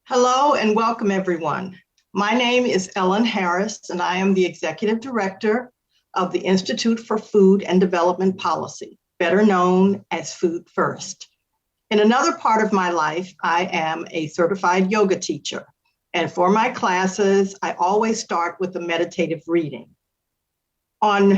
Hello and welcome, everyone. My name is Ellen Harris, and I am the Executive Director of the Institute for Food and Development Policy, better known as Food First. In another part of my life, I am a certified yoga teacher, and for my classes, I always start with a meditative reading. On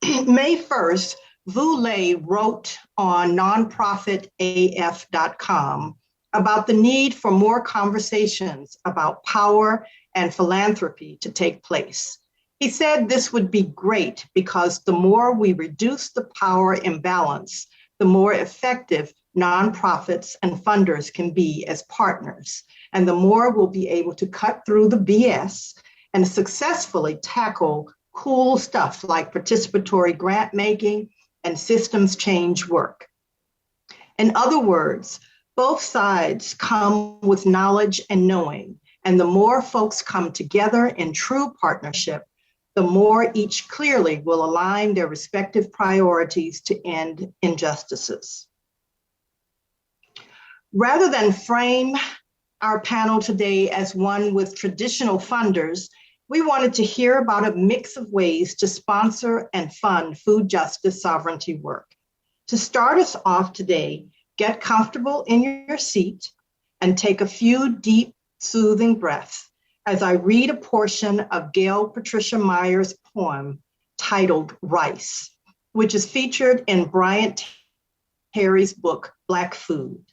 May 1st, Vu Le wrote on nonprofitaf.com about the need for more conversations about power and philanthropy to take place. He said this would be great because the more we reduce the power imbalance, the more effective nonprofits and funders can be as partners, and the more we'll be able to cut through the BS and successfully tackle cool stuff like participatory grant making and systems change work. In other words, both sides come with knowledge and knowing, and the more folks come together in true partnership, the more each clearly will align their respective priorities to end injustices. Rather than frame our panel today as one with traditional funders, we wanted to hear about a mix of ways to sponsor and fund food justice sovereignty work. To start us off today, get comfortable in your seat and take a few deep, soothing breaths as I read a portion of Gail Patricia Meyer's poem titled Rice, which is featured in Bryant Terry's book, Black Food.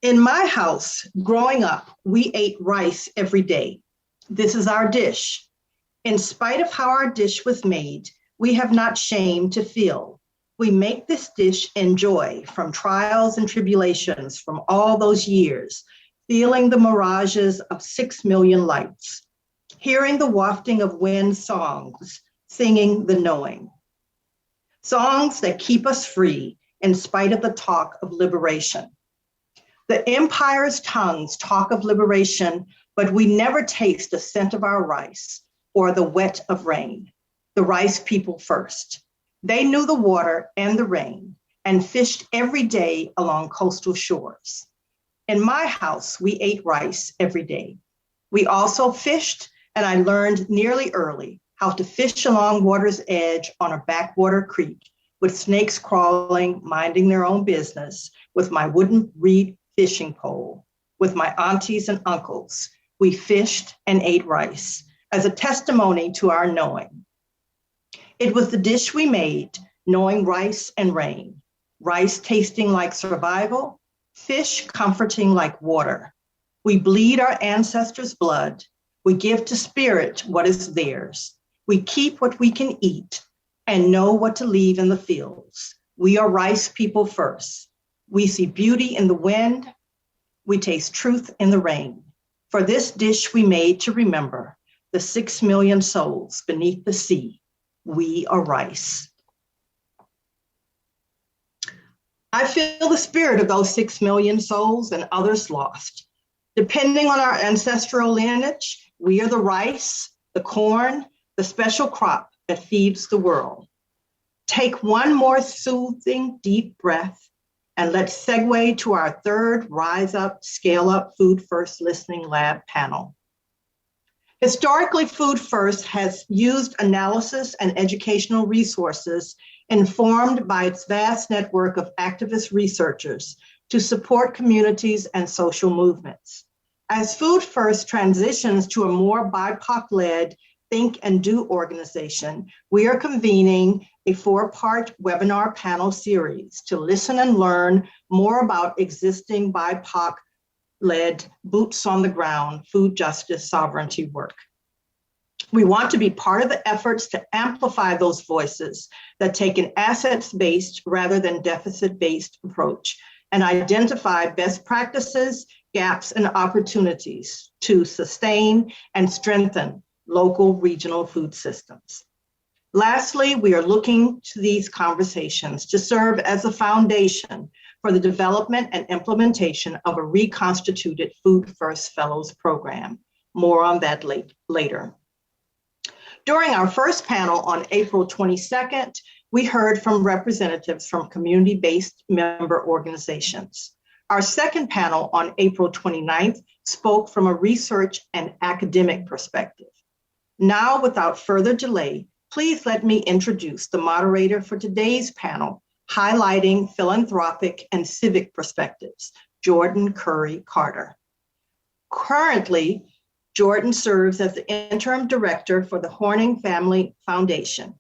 In my house, growing up, we ate rice every day. This is our dish. In spite of how our dish was made, we have not shame to feel. We make this dish in joy from trials and tribulations from all those years, feeling the mirages of 6 million lights, hearing the wafting of wind songs, singing the knowing. Songs that keep us free in spite of the talk of liberation. The empire's tongues talk of liberation, but we never taste the scent of our rice or the wet of rain. The rice people first. They knew the water and the rain and fished every day along coastal shores. In my house, we ate rice every day. We also fished, and I learned nearly early how to fish along water's edge on a backwater creek with snakes crawling, minding their own business, with my wooden reed fishing pole. With my aunties and uncles, we fished and ate rice as a testimony to our knowing. It was the dish we made, knowing rice and rain, rice tasting like survival, fish comforting like water. We bleed our ancestors' blood. We give to spirit what is theirs. We keep what we can eat and know what to leave in the fields. We are rice people first. We see beauty in the wind. We taste truth in the rain. For this dish we made to remember the 6 million souls beneath the sea. We are rice. I feel the spirit of those 6 million souls and others lost. Depending on our ancestral lineage, we are the rice, the corn, the special crop that feeds the world. Take one more soothing, deep breath, and let's segue to our third Rise Up, Scale Up Food First Listening Lab panel. Historically, Food First has used analysis and educational resources informed by its vast network of activist researchers to support communities and social movements. As Food First transitions to a more BIPOC-led Think and Do organization, we are convening a 4-part webinar panel series to listen and learn more about existing BIPOC-led boots on the ground food justice sovereignty work. We want to be part of the efforts to amplify those voices that take an assets-based rather than deficit-based approach and identify best practices, gaps, and opportunities to sustain and strengthen local regional food systems. Lastly, we are looking to these conversations to serve as a foundation for the development and implementation of a reconstituted Food First Fellows program. More on that later. During our first panel on April 22nd, we heard from representatives from community-based member organizations. Our second panel on April 29th spoke from a research and academic perspective. Now, without further delay, please let me introduce the moderator for today's panel, highlighting philanthropic and civic perspectives, Jordan Curry Carter. Currently, Jordan serves as the interim director for the Horning Family Foundation.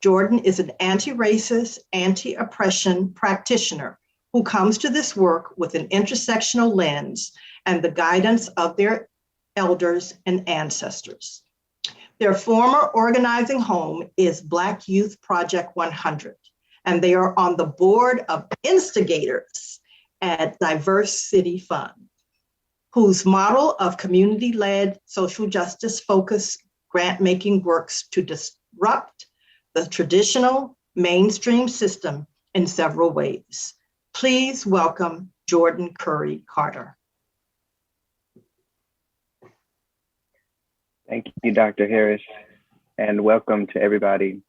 Jordan is an anti-racist, anti-oppression practitioner who comes to this work with an intersectional lens and the guidance of their elders and ancestors. Their former organizing home is Black Youth Project 100, and they are on the board of instigators at Diverse City Fund, whose model of community-led social justice focused grant-making works to disrupt the traditional mainstream system in several ways. Please welcome Jordan Curry Carter. Thank you, Dr. Harris, and welcome to everybody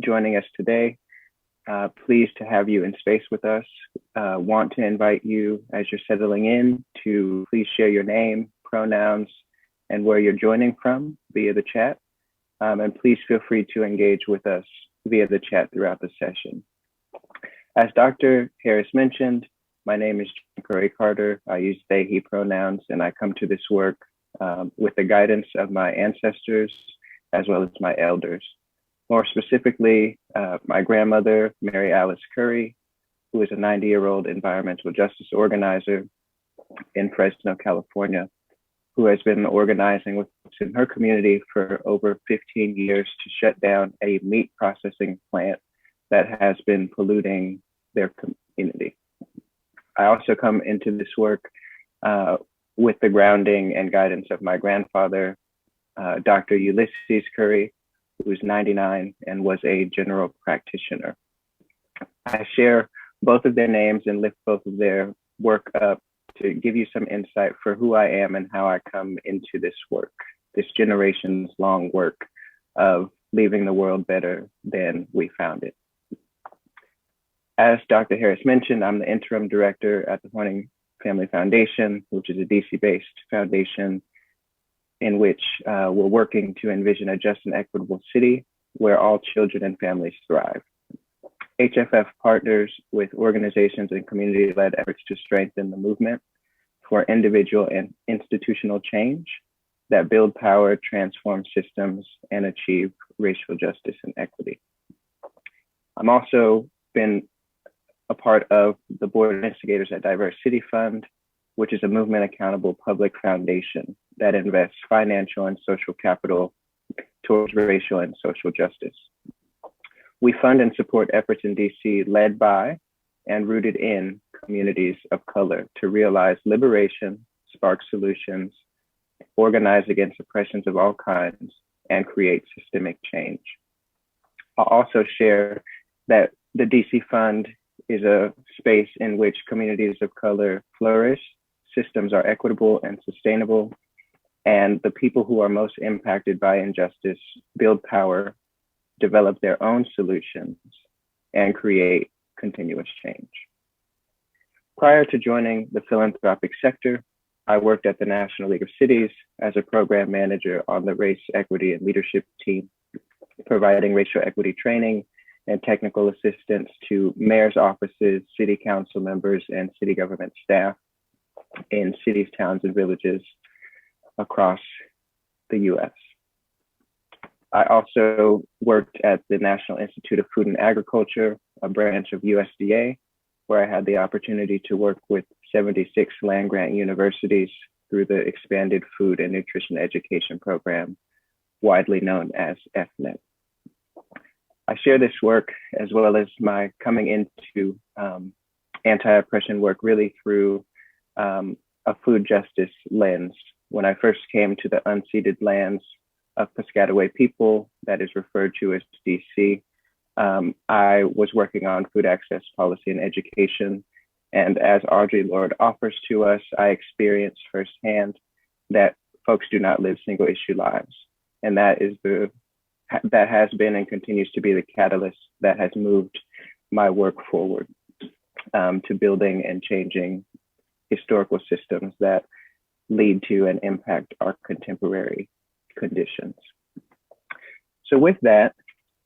joining us today. Pleased to have you in space with us. Want to invite you, as you're settling in, to please share your name, pronouns, and where you're joining from via the chat. And please feel free to engage with us via the chat throughout the session. As Dr. Harris mentioned, my name is Jordan Curry Carter. I use they, he pronouns, and I come to this work with the guidance of my ancestors as well as my elders. More specifically, my grandmother, Mary Alice Curry, who is a 90-year-old environmental justice organizer in Fresno, California, who has been organizing with in her community for over 15 years to shut down a meat processing plant that has been polluting their community. I also come into this work with the grounding and guidance of my grandfather, Dr. Ulysses Curry, who is 99 and was a general practitioner. I share both of their names and lift both of their work up to give you some insight for who I am and how I come into this work, this generations long work of leaving the world better than we found it. As Dr. Harris mentioned, I'm the interim director at the Horning Family Foundation, which is a DC-based foundation in which we're working to envision a just and equitable city where all children and families thrive. HFF partners with organizations and community-led efforts to strengthen the movement for individual and institutional change that build power, transform systems, and achieve racial justice and equity. I'm also been a part of the board of instigators at Diverse City Fund, which is a movement accountable public foundation that invests financial and social capital towards racial and social justice. We fund and support efforts in DC led by and rooted in communities of color to realize liberation, spark solutions, organize against oppressions of all kinds, and create systemic change. I'll also share that the DC Fund is a space in which communities of color flourish, systems are equitable and sustainable, and the people who are most impacted by injustice build power, develop their own solutions, and create continuous change. Prior to joining the philanthropic sector, I worked at the National League of Cities as a program manager on the Race, Equity, and Leadership team, providing racial equity training and technical assistance to mayor's offices, city council members, and city government staff in cities, towns, and villages across the US. I also worked at the National Institute of Food and Agriculture, a branch of USDA, where I had the opportunity to work with 76 land-grant universities through the expanded food and nutrition education program, widely known as FNET. I share this work as well as my coming into anti-oppression work really through a food justice lens. When I first came to the unceded lands of Piscataway people, that is referred to as DC, I was working on food access policy and education. And as Audre Lorde offers to us, I experienced firsthand that folks do not live single issue lives. And that is the that has been and continues to be the catalyst that has moved my work forward to building and changing historical systems that lead to and impact our contemporary conditions. So with that,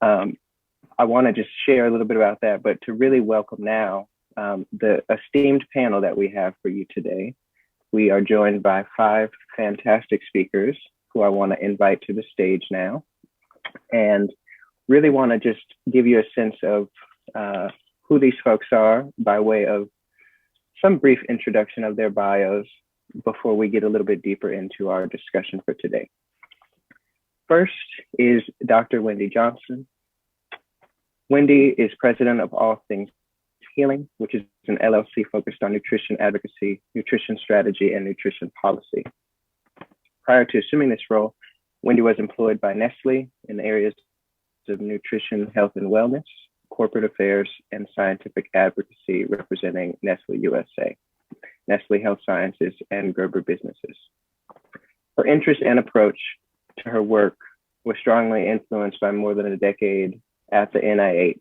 I want to just share a little bit about that, but to really welcome now the esteemed panel that we have for you today. We are joined by 5 fantastic speakers who I want to invite to the stage now, and really want to just give you a sense of who these folks are by way of some brief introduction of their bios before we get a little bit deeper into our discussion for today. First is Dr. Wendy Johnson. Wendy is president of All Things Healing, which is an LLC focused on nutrition advocacy, nutrition strategy, and nutrition policy. Prior to assuming this role, Wendy was employed by Nestle in the areas of nutrition, health and wellness, corporate affairs, and scientific advocacy representing Nestle USA, Nestle Health Sciences, and Gerber Businesses. Her interest and approach to her work was strongly influenced by more than a decade at the NIH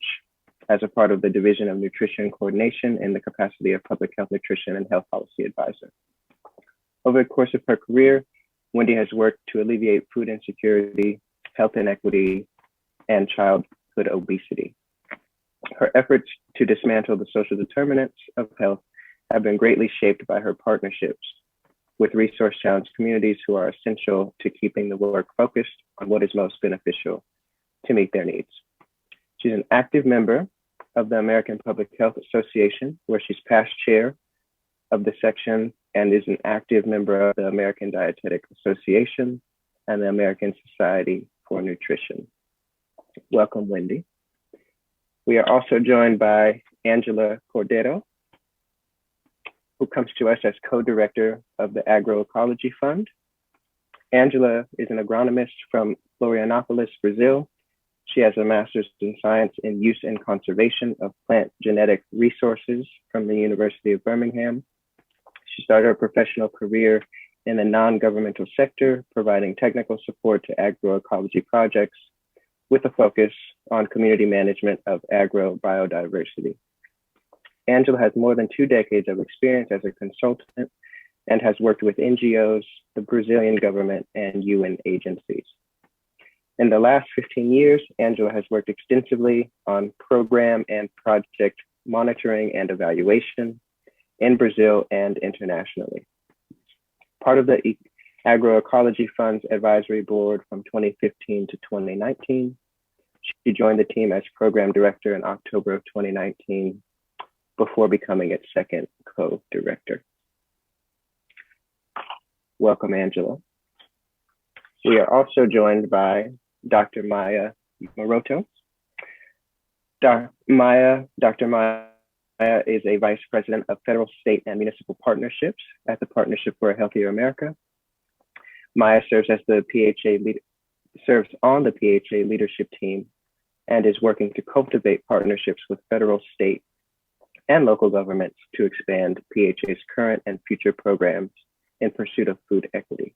as a part of the Division of Nutrition Coordination in the capacity of Public Health Nutrition and Health Policy Advisor. Over the course of her career, Wendy has worked to alleviate food insecurity, health inequity, and childhood obesity. Her efforts to dismantle the social determinants of health have been greatly shaped by her partnerships with resource-challenged communities who are essential to keeping the work focused on what is most beneficial to meet their needs. She's an active member of the American Public Health Association, where she's past chair of the section, and is an active member of the American Dietetic Association and the American Society for Nutrition. Welcome, Wendy. We are also joined by Angela Cordero, who comes to us as co-director of the Agroecology Fund. Angela is an agronomist from Florianópolis, Brazil. She has a master's in science in use and conservation of plant genetic resources from the University of Birmingham. She started her professional career in the non-governmental sector, providing technical support to agroecology projects with a focus on community management of agrobiodiversity. Angela has more than 2 decades of experience as a consultant and has worked with NGOs, the Brazilian government, and UN agencies. In the last 15 years, Angela has worked extensively on program and project monitoring and evaluation in Brazil and internationally. Part of the Agroecology Fund's advisory board from 2015 to 2019. She joined the team as program director in October of 2019 before becoming its second co-director. Welcome, Angela. We are also joined by Dr. Maya Moroto. Dr. Maya is a vice president of federal, state, and municipal partnerships at the Partnership for a Healthier America. Maya serves on the PHA leadership team and is working to cultivate partnerships with federal, state, and local governments to expand PHA's current and future programs in pursuit of food equity.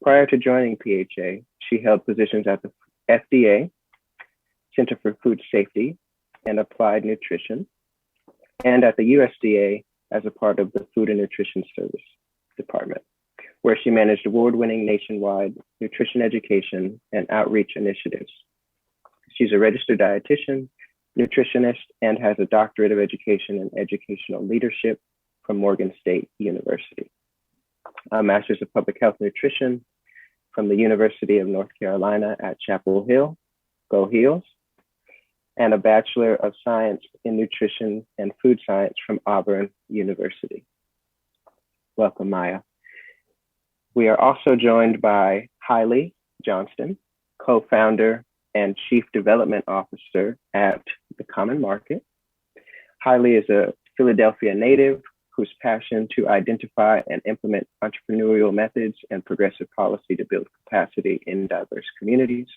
Prior to joining PHA, she held positions at the FDA, Center for Food Safety and Applied Nutrition, and at the USDA as a part of the Food and Nutrition Service Department, where she managed award-winning nationwide nutrition education and outreach initiatives. She's a registered dietitian, nutritionist, and has a doctorate of education in educational leadership from Morgan State University, a master's of public health nutrition from the University of North Carolina at Chapel Hill, go Heels, and a Bachelor of Science in Nutrition and Food Science from Auburn University. Welcome, Maya. We are also joined by Hailey Johnston, co-founder and Chief Development Officer at The Common Market. Hailey is a Philadelphia native whose passion to identify and implement entrepreneurial methods and progressive policy to build capacity in diverse communities.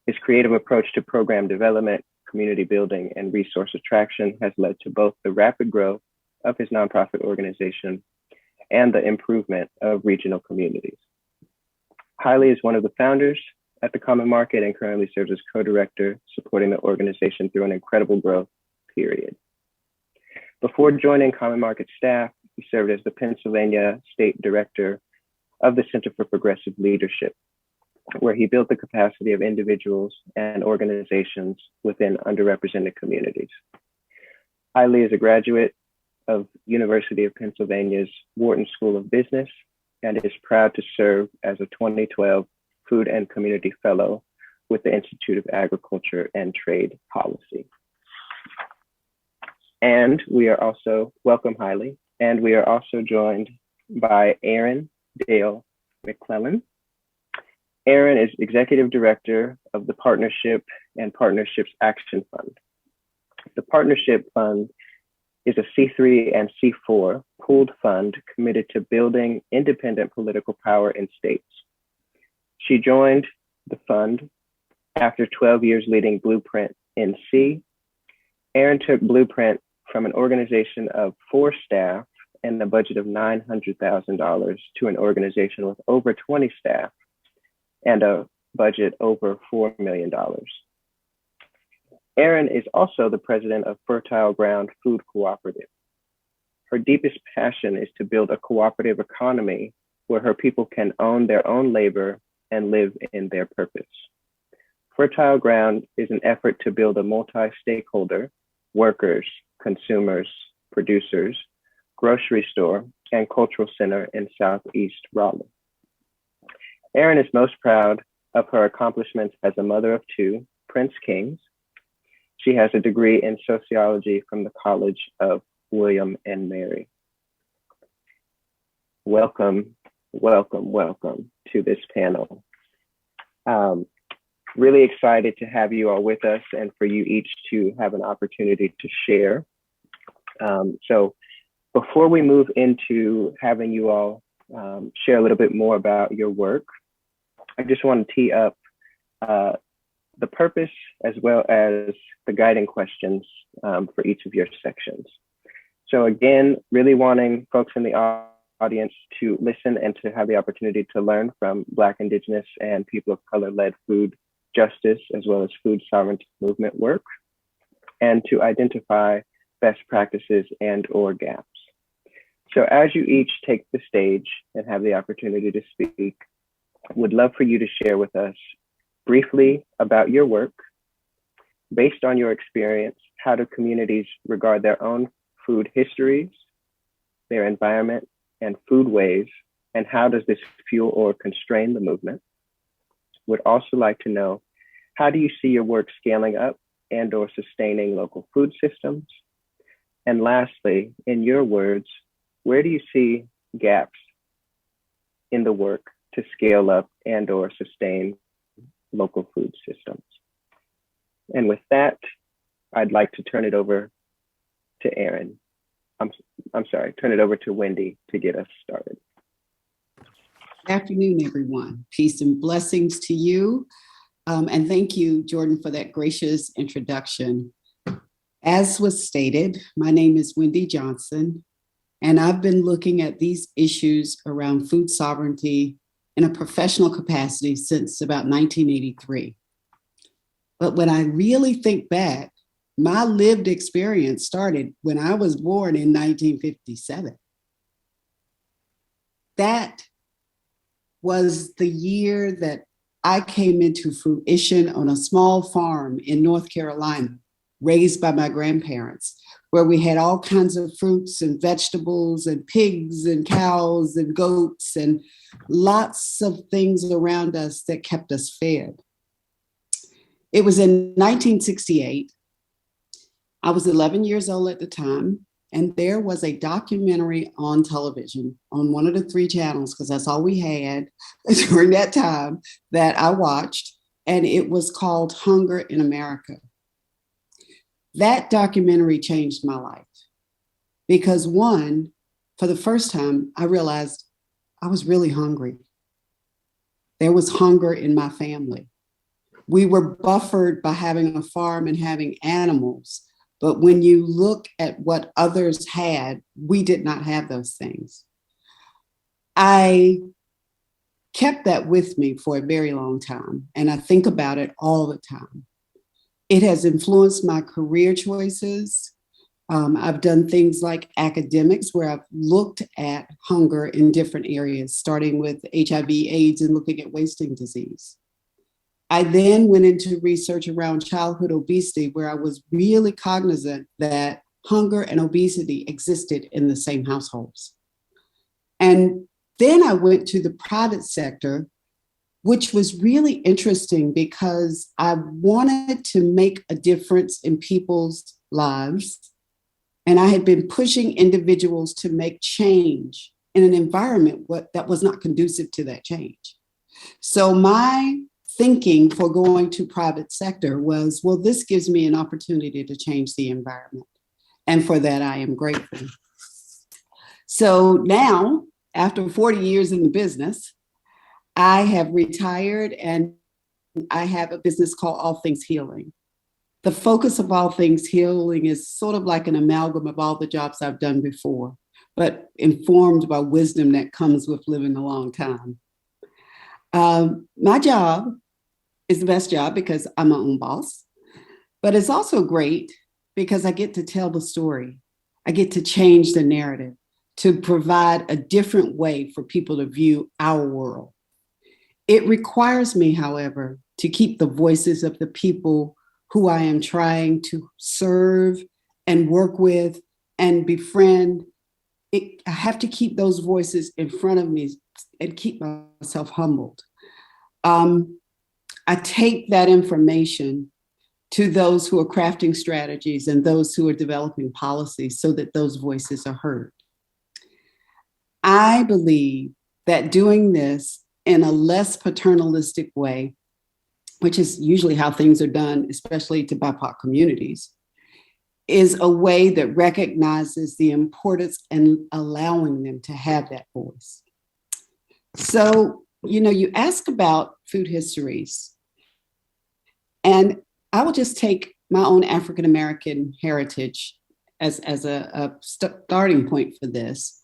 His creative approach to program development, community building, and resource attraction has led to both the rapid growth of his nonprofit organization and the improvement of regional communities. Hailey is one of the founders at the Common Market and currently serves as co-director, supporting the organization through an incredible growth period. Before joining Common Market staff, he served as the Pennsylvania State Director of the Center for Progressive Leadership, where he built the capacity of individuals and organizations within underrepresented communities. Hailey is a graduate of University of Pennsylvania's Wharton School of Business and is proud to serve as a 2012 Food and Community Fellow with the Institute of Agriculture and Trade Policy. And we are also, welcome Hailey, and we are also joined by Aaron Dale McClellan. Aaron is Executive Director of the Partnership and Partnerships Action Fund. The Partnership Fund is a C3 and C4 pooled fund committed to building independent political power in states. She joined the fund after 12 years leading Blueprint NC. Aaron took Blueprint from an organization of 4 staff and a budget of $900,000 to an organization with over 20 staff and a budget over $4 million. Erin is also the president of Fertile Ground Food Cooperative. Her deepest passion is to build a cooperative economy where her people can own their own labor and live in their purpose. Fertile Ground is an effort to build a multi-stakeholder, workers, consumers, producers, grocery store, and cultural center in Southeast Raleigh. Erin is most proud of her accomplishments as a mother of 2 Prince Kings. She has a degree in sociology from the College of William and Mary. Welcome, welcome, welcome to this panel. Really excited to have you all with us and for you each to have an opportunity to share. So before we move into having you all share a little bit more about your work, I just want to tee up the purpose as well as the guiding questions for each of your sections. So again, really wanting folks in the audience to listen and to have the opportunity to learn from Black, Indigenous, and people of color-led food justice as well as food sovereignty movement work, and to identify best practices and/or gaps. So as you each take the stage and have the opportunity to speak, would love for you to share with us briefly about your work. Based on your experience, how do communities regard their own food histories, their environment, and food ways, and how does this fuel or constrain the movement? Would also like to know, how do you see your work scaling up and/or sustaining local food systems? And lastly, in your words, where do you see gaps in the work to scale up and/or sustain local food systems? And with that, I'd like to turn it over to Aaron. Turn it over to Wendy to get us started. Good afternoon, everyone. Peace and blessings to you. And thank you, Jordan, for that gracious introduction. As was stated, my name is Wendy Johnson, and I've been looking at these issues around food sovereignty in a professional capacity since about 1983. But when I really think back, my lived experience started when I was born in 1957. That was the year that I came into fruition on a small farm in North Carolina, raised by my grandparents, where we had all kinds of fruits and vegetables and pigs and cows and goats and lots of things around us that kept us fed. It was in 1968. I was 11 years old at the time, and there was a documentary on television on one of the 3 channels, because that's all we had during that time, that I watched, and it was called Hunger in America. That documentary changed my life because, one, for the first time, I realized I was really hungry. There was hunger in my family. We were buffered by having a farm and having animals. But when you look at what others had, we did not have those things. I kept that with me for a very long time, and I think about it all the time. It has influenced my career choices. I've done things like academics where I've looked at hunger in different areas, starting with HIV/AIDS and looking at wasting disease. I then went into research around childhood obesity, where I was really cognizant that hunger and obesity existed in the same households. And then I went to the private sector, which was really interesting because I wanted to make a difference in people's lives. And I had been pushing individuals to make change in an environment that was not conducive to that change. So my thinking for going to private sector was, well, this gives me an opportunity to change the environment. And for that, I am grateful. So now, after 40 years in the business, I have retired and I have a business called All Things Healing. The focus of All Things Healing is sort of like an amalgam of all the jobs I've done before, but informed by wisdom that comes with living a long time. My job is the best job because I'm my own boss, but it's also great because I get to tell the story. I get to change the narrative, to provide a different way for people to view our world. It requires me, however, to keep the voices of the people who I am trying to serve and work with and befriend. I have to keep those voices in front of me and keep myself humbled. I take that information to those who are crafting strategies and those who are developing policies so that those voices are heard. I believe that doing this in a less paternalistic way, which is usually how things are done, especially to BIPOC communities, is a way that recognizes the importance in allowing them to have that voice. So, you ask about food histories, and I will just take my own African-American heritage as a starting point for this.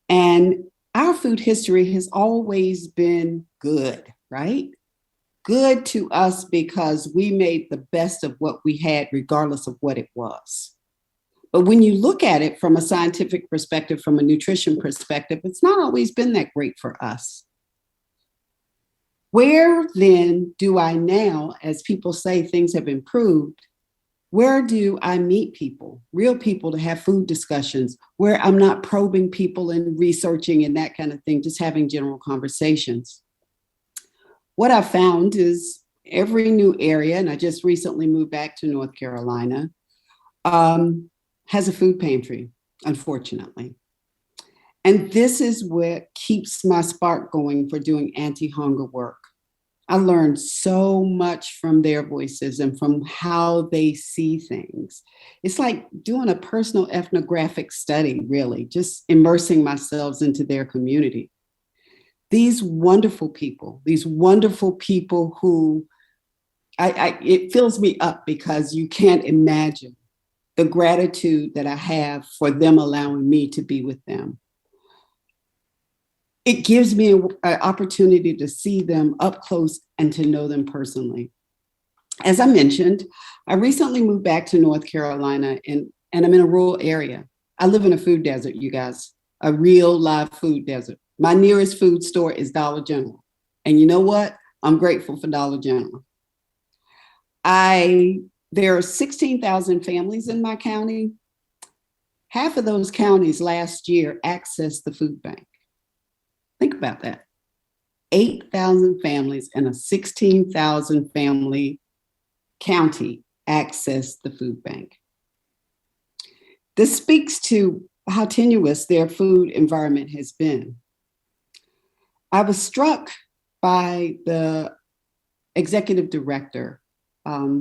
And our food history has always been good, right? Good to us because we made the best of what we had, regardless of what it was. But when you look at it from a scientific perspective, from a nutrition perspective, it's not always been that great for us. Where then do I now, as people say things have improved, where do I meet people, real people, to have food discussions where I'm not probing people and researching and that kind of thing, just having general conversations? What I found is every new area, and I just recently moved back to North Carolina, has a food pantry, unfortunately. And this is what keeps my spark going for doing anti-hunger work. I learned so much from their voices and from how they see things. It's like doing a personal ethnographic study, really, just immersing myself into their community. These wonderful people who it fills me up because you can't imagine the gratitude that I have for them allowing me to be with them. It gives me an opportunity to see them up close and to know them personally. As I mentioned, I recently moved back to North Carolina and I'm in a rural area. I live in a food desert, you guys, a real live food desert. My nearest food store is Dollar General. And you know what? I'm grateful for Dollar General. There are 16,000 families in my county. Half of those counties last year accessed the food bank. Think about that. 8,000 families in a 16,000 family county accessed the food bank. This speaks to how tenuous their food environment has been. I was struck by the executive director.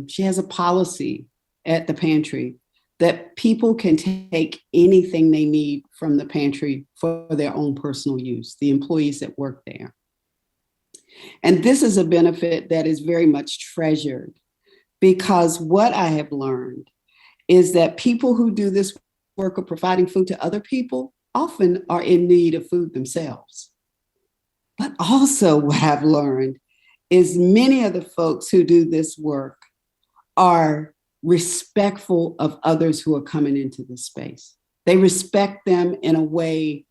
She has a policy at the pantry that people can take anything they need from the pantry for their own personal use, the employees that work there. And this is a benefit that is very much treasured, because what I have learned is that people who do this work of providing food to other people often are in need of food themselves. But also what I've learned is many of the folks who do this work are respectful of others who are coming into the space. They respect them in a way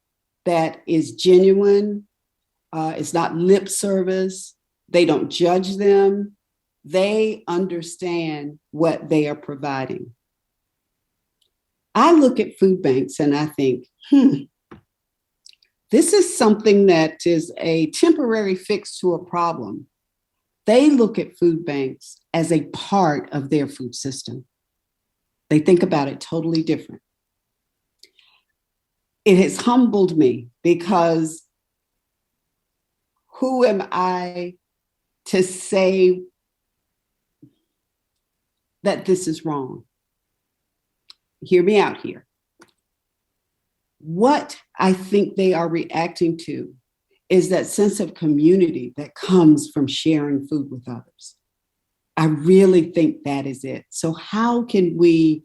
that is genuine. It's not lip service. They don't judge them. They understand what they are providing. I look at food banks and I think, this is something that is a temporary fix to a problem. They look at food banks as a part of their food system. They think about it totally different. It has humbled me because who am I to say that this is wrong? Hear me out here. What I think they are reacting to is that sense of community that comes from sharing food with others. I really think that is it. So how can we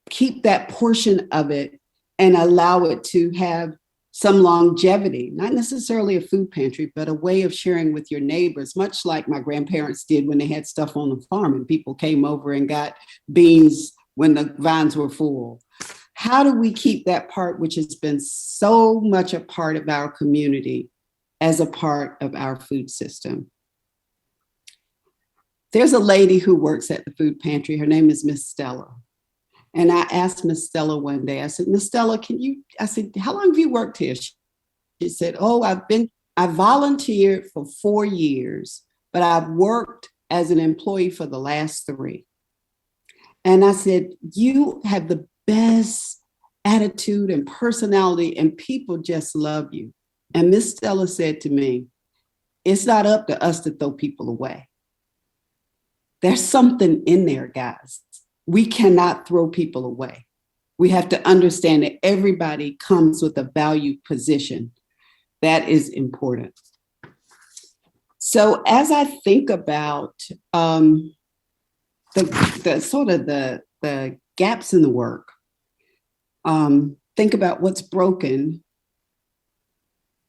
keep that portion of it and allow it to have some longevity, not necessarily a food pantry, but a way of sharing with your neighbors, much like my grandparents did when they had stuff on the farm and people came over and got beans when the vines were full. How do we keep that part, which has been so much a part of our community, as a part of our food system? There's a lady who works at the food pantry. Her name is Miss Stella. And I asked Miss Stella one day, I said, Miss Stella, how long have you worked here? She said, I volunteered for 4 years, but I've worked as an employee for the last 3. And I said, you have the best attitude and personality, and people just love you. And Miss Stella said to me, it's not up to us to throw people away. There's something in there, guys. We cannot throw people away. We have to understand that everybody comes with a valued position. That is important. So as I think about the gaps in the work, think about what's broken.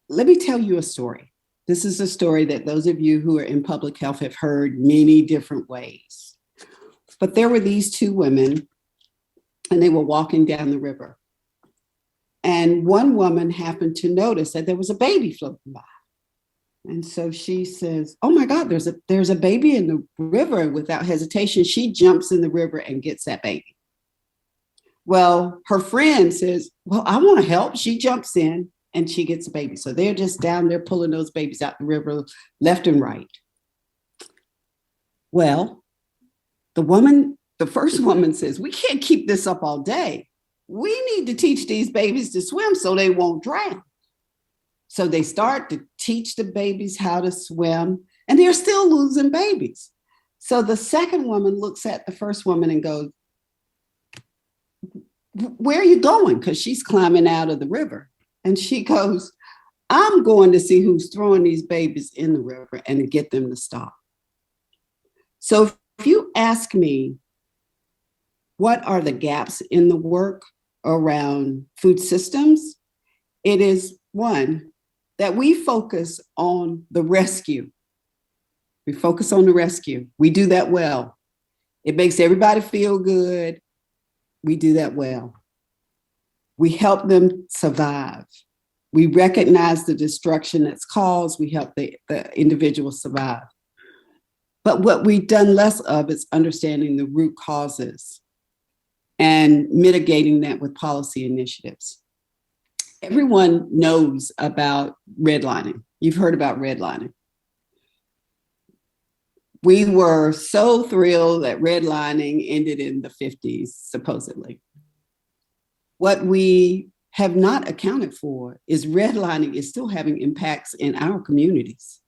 Let me tell you a story. This is a story that those of you who are in public health have heard many different ways. But there were these 2 women, and they were walking down the river. And one woman happened to notice that there was a baby floating by. And so she says, oh my God, there's a baby in the river. And without hesitation, she jumps in the river and gets that baby. Well, her friend says, well, I want to help. She jumps in and she gets a baby. So they're just down there pulling those babies out the river left and right. Well, the first woman says, we can't keep this up all day. We need to teach these babies to swim so they won't drown. So they start to teach the babies how to swim, and they're still losing babies. So the second woman looks at the first woman and goes, where are you going? Because she's climbing out of the river. And she goes, I'm going to see who's throwing these babies in the river and to get them to stop. So if you ask me, what are the gaps in the work around food systems? It is one, that we focus on the rescue. We focus on the rescue. We do that well. It makes everybody feel good. We do that well. We help them survive. We recognize the destruction that's caused. We help the individual survive. But what we've done less of is understanding the root causes and mitigating that with policy initiatives. Everyone knows about redlining. You've heard about redlining. We were so thrilled that redlining ended in the 50s, supposedly. What we have not accounted for is redlining is still having impacts in our communities.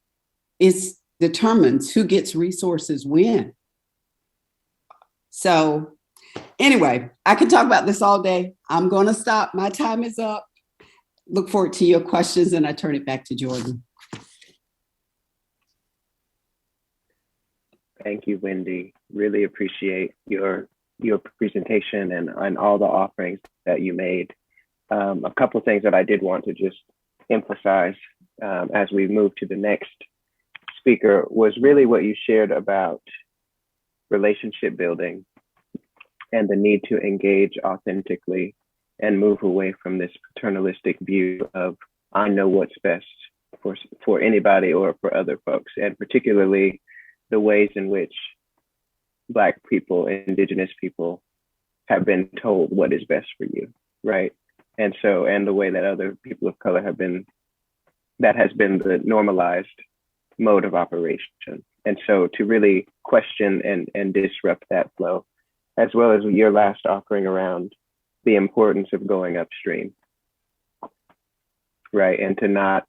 It determines who gets resources when. So anyway, I could talk about this all day. I'm going to stop. My time is up. Look forward to your questions, and I turn it back to Jordan. Thank you, Wendy. Really appreciate your presentation and all the offerings that you made. A couple of things that I did want to just emphasize as we move to the next speaker was really what you shared about relationship building and the need to engage authentically and move away from this paternalistic view of I know what's best for anybody or for other folks, and particularly the ways in which Black people, Indigenous people have been told what is best for you, right? And the way that other people of color that has been the normalized mode of operation. And so to really question and disrupt that flow, as well as your last offering around the importance of going upstream, right? And to not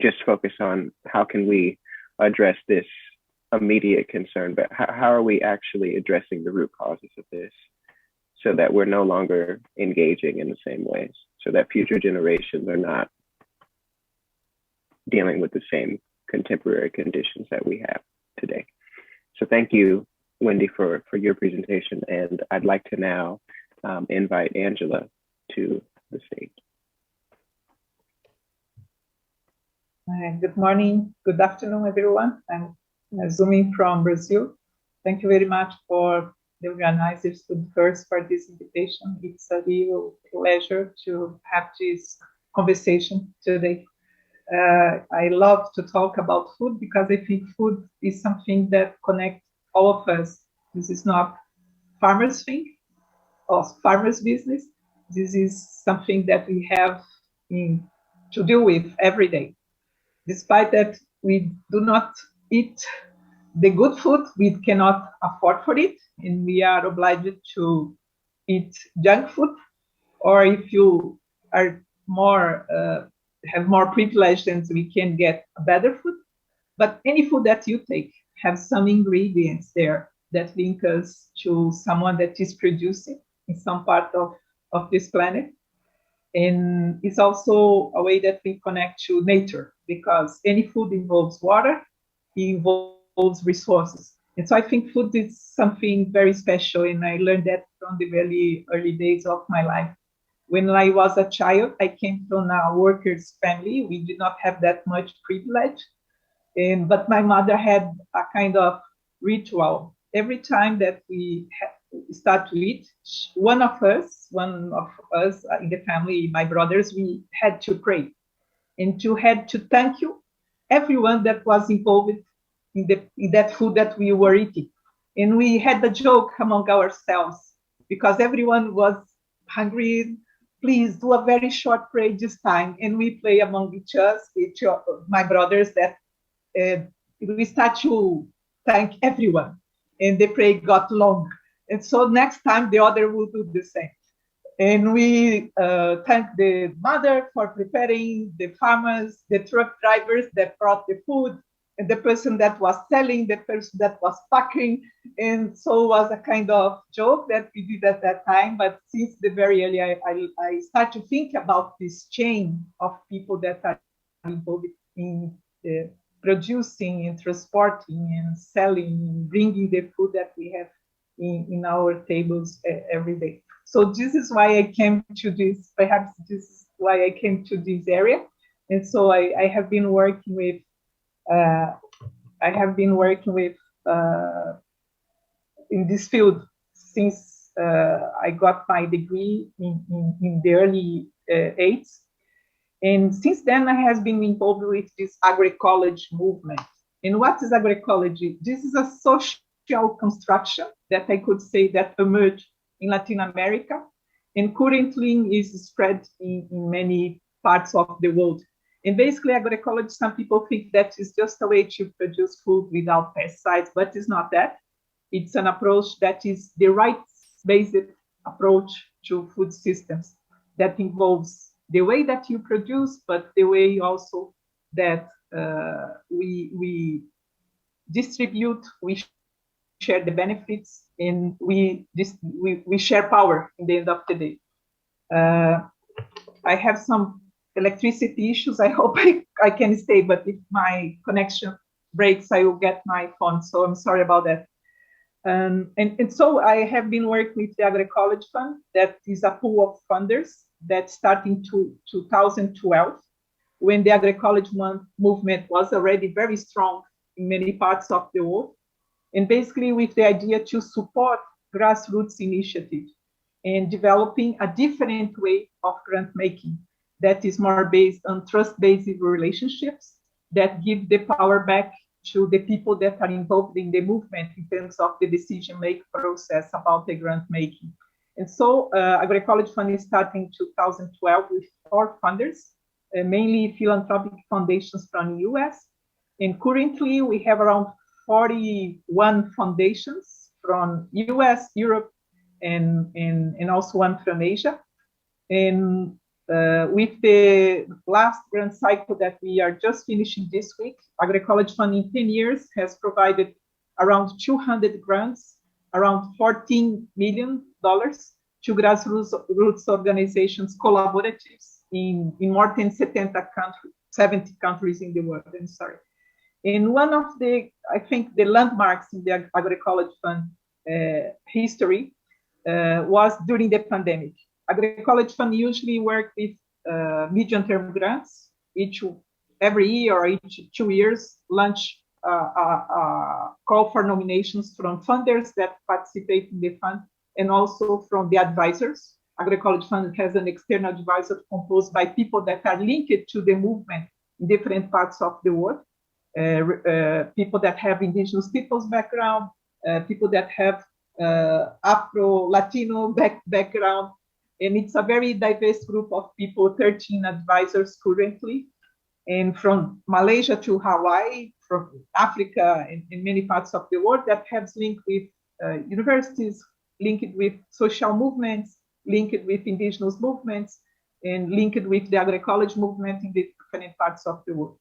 just focus on how can we address this immediate concern, but how are we actually addressing the root causes of this so that we're no longer engaging in the same ways, so that future generations are not dealing with the same contemporary conditions that we have today. So thank you, Wendy, for your presentation. And I'd like to now invite Angela to the stage. Good morning, good afternoon, everyone. I'm Zooming from Brazil. Thank you very much for the organizers first for this invitation. It's a real pleasure to have this conversation today. I love to talk about food because I think food is something that connects all of us. This is not farmers' thing or farmers' business. This is something that we have to deal with every day. Despite that we do not eat the good food, we cannot afford for it, and we are obliged to eat junk food. Or if you are more have more privilege, then we can get better food. But any food that you take have some ingredients there that link us to someone that is producing in some part of this planet. And it's also a way that we connect to nature, because any food involves water, involves resources. And so I think food is something very special, and I learned that from the very early days of my life. When I was a child, I came from a worker's family. We did not have that much privilege, but my mother had a kind of ritual. Every time that we start to eat, one of us in the family, my brothers, we had to pray and had to thank you everyone that was involved in that food that we were eating. And we had a joke among ourselves because everyone was hungry. Please do a very short prayer this time. And we play among my brothers, that we start to thank everyone. And the prayer got long. And so next time the other will do the same. And we thank the mother for preparing, the farmers, the truck drivers that brought the food, and the person that was selling, the person that was packing. And so it was a kind of joke that we did at that time. But since the very early, I start to think about this chain of people that are involved in producing and transporting and selling, bringing the food that we have in our tables every day. So this is why I came to this, perhaps this is why I came to this area. And so I have been working with, in this field since I got my degree in the early 80s. And since then, I have been involved with this agroecology movement. And what is agroecology? This is a social construction that I could say that emerged in Latin America, and currently is spread in many parts of the world. And basically, agroecology, some people think that is just a way to produce food without pesticides, but it's not that. It's an approach that is the rights-based approach to food systems that involves the way that you produce, but the way also that we distribute, we share the benefits, and we share power in the end of the day. I have some electricity issues. I hope I can stay, but if my connection breaks, I will get my phone. So I'm sorry about that. And so I have been working with the Agroecology Fund, that is a pool of funders that started in 2012. when the agroecology movement was already very strong in many parts of the world, and basically with the idea to support grassroots initiatives and developing a different way of grant making that is more based on trust-based relationships that give the power back to the people that are involved in the movement in terms of the decision-making process about the grant making. And so Agroecology Fund is starting in 2012 with 4 funders, mainly philanthropic foundations from the US. And currently we have around 41 foundations from US, Europe, and also one from Asia. And with the last grant cycle that we are just finishing this week, Agroecology Fund in 10 years has provided around 200 grants, around $14 million to grassroots organizations, collaboratives in more than 70 countries in the world. I'm sorry. And one of the, I think, the landmarks in the Agroecology Fund history was during the pandemic. Agroecology Fund usually work with medium-term grants. Every year or each 2 years, launch a call for nominations from funders that participate in the fund and also from the advisors. Agroecology Fund has an external advisor composed by people that are linked to the movement in different parts of the world. People that have indigenous peoples background, people that have Afro-Latino background, and it's a very diverse group of people, 13 advisors currently, and from Malaysia to Hawaii, from Africa and many parts of the world that have linked with universities, linked with social movements, linked with indigenous movements, and linked with the agroecology movement in the different parts of the world.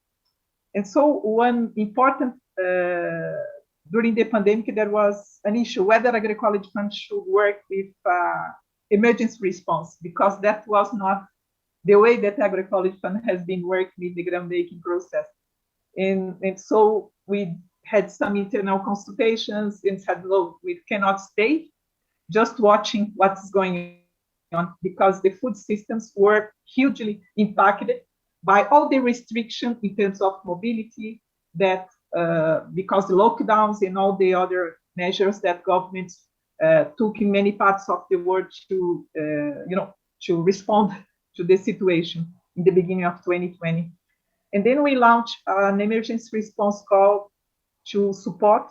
And so one important, during the pandemic, there was an issue whether Agroecology Fund should work with emergency response, because that was not the way that Agroecology Fund has been working with the grant making process. And so we had some internal consultations and said, no, we cannot stay just watching what's going on, because the food systems were hugely impacted by all the restrictions in terms of mobility that because the lockdowns and all the other measures that governments took in many parts of the world to, to respond to the situation in the beginning of 2020. And then we launched an emergency response call to support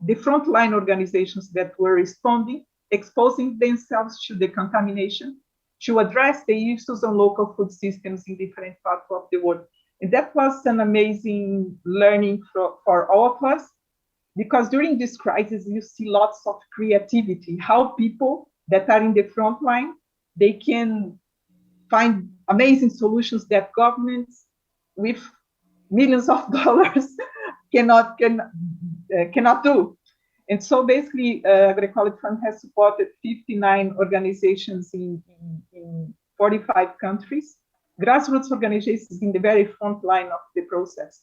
the frontline organizations that were responding, exposing themselves to the contamination, to address the issues on local food systems in different parts of the world. And that was an amazing learning for all of us, because during this crisis, you see lots of creativity, how people that are in the front line, they can find amazing solutions that governments with millions of dollars cannot do. And so basically, Agroecology Fund has supported 59 organizations in 45 countries, grassroots organizations in the very front line of the process.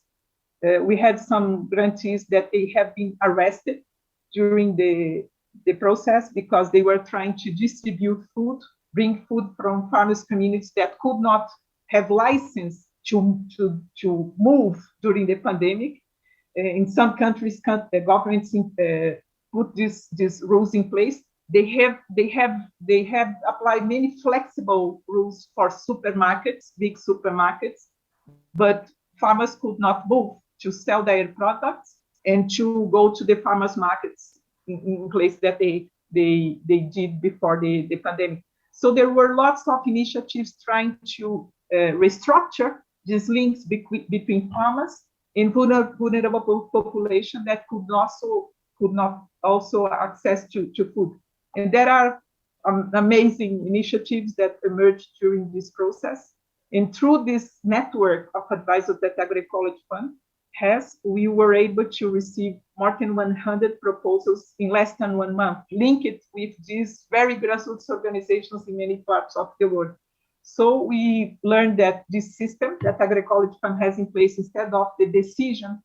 We had some grantees that they have been arrested during the process because they were trying to distribute food, bring food from farmers' communities that could not have license to move during the pandemic. In some countries, the governments put these rules in place. They have applied many flexible rules for supermarkets, big supermarkets, but farmers could not move to sell their products and to go to the farmers' markets in place that they did before the pandemic. So there were lots of initiatives trying to restructure these links between farmers and vulnerable population that could not also access to food. And there are amazing initiatives that emerged during this process. And through this network of advisors that Agroecology Fund has, we were able to receive more than 100 proposals in less than 1 month, linked with these very grassroots organizations in many parts of the world. So we learned that this system that Agroecology Fund has in place, instead of the decision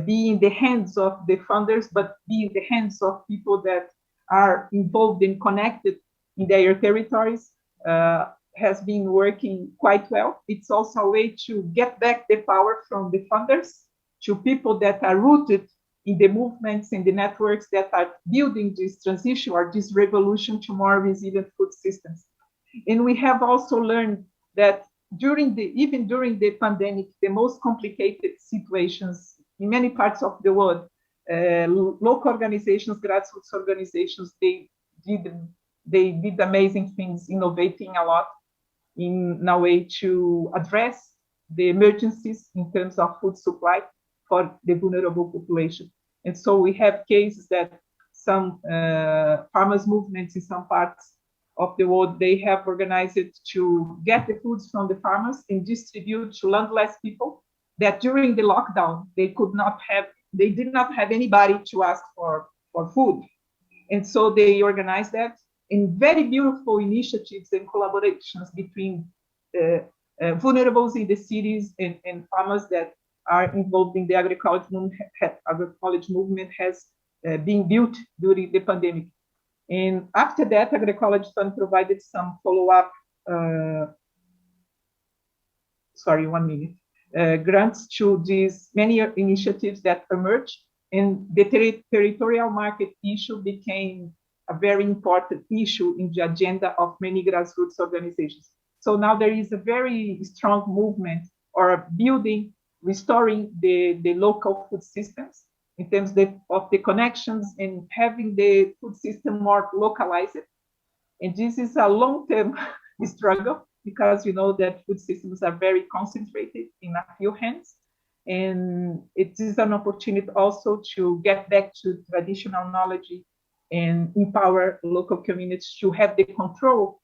being in the hands of the funders, but be in the hands of people that are involved and connected in their territories, has been working quite well. It's also a way to get back the power from the funders to people that are rooted in the movements and the networks that are building this transition or this revolution to more resilient food systems. And we have also learned that even during the pandemic, the most complicated situations in many parts of the world, local organizations, grassroots organizations, they did amazing things, innovating a lot in a way to address the emergencies in terms of food supply for the vulnerable population. And so we have cases that some farmers' movements in some parts of the world, they have organized to get the foods from the farmers and distribute to landless people that during the lockdown, they did not have anybody to ask for food. And so they organized that in very beautiful initiatives and collaborations between vulnerables in the cities and farmers that are involved in the agroecology movement. Agroecology movement has been built during the pandemic. And after that, Agroecology Fund provided some follow-up, grants to these many initiatives that emerged. And the territorial market issue became a very important issue in the agenda of many grassroots organizations. So now there is a very strong movement or restoring the local food systems in terms of the connections and having the food system more localized. And this is a long-term struggle because you know that food systems are very concentrated in a few hands. And it is an opportunity also to get back to traditional knowledge and empower local communities to have the control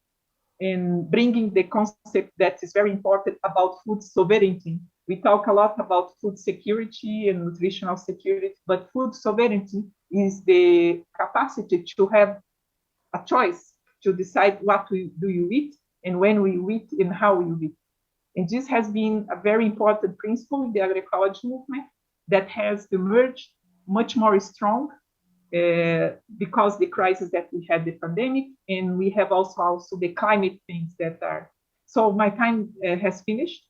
and bringing the concept that is very important about food sovereignty. We talk a lot about food security and nutritional security, but food sovereignty is the capacity to have a choice to decide what do you eat and when we eat and how we eat. And this has been a very important principle in the agroecology movement that has emerged much more strong because the crisis that we had, the pandemic, and we have also the climate things that are. So my time has finished,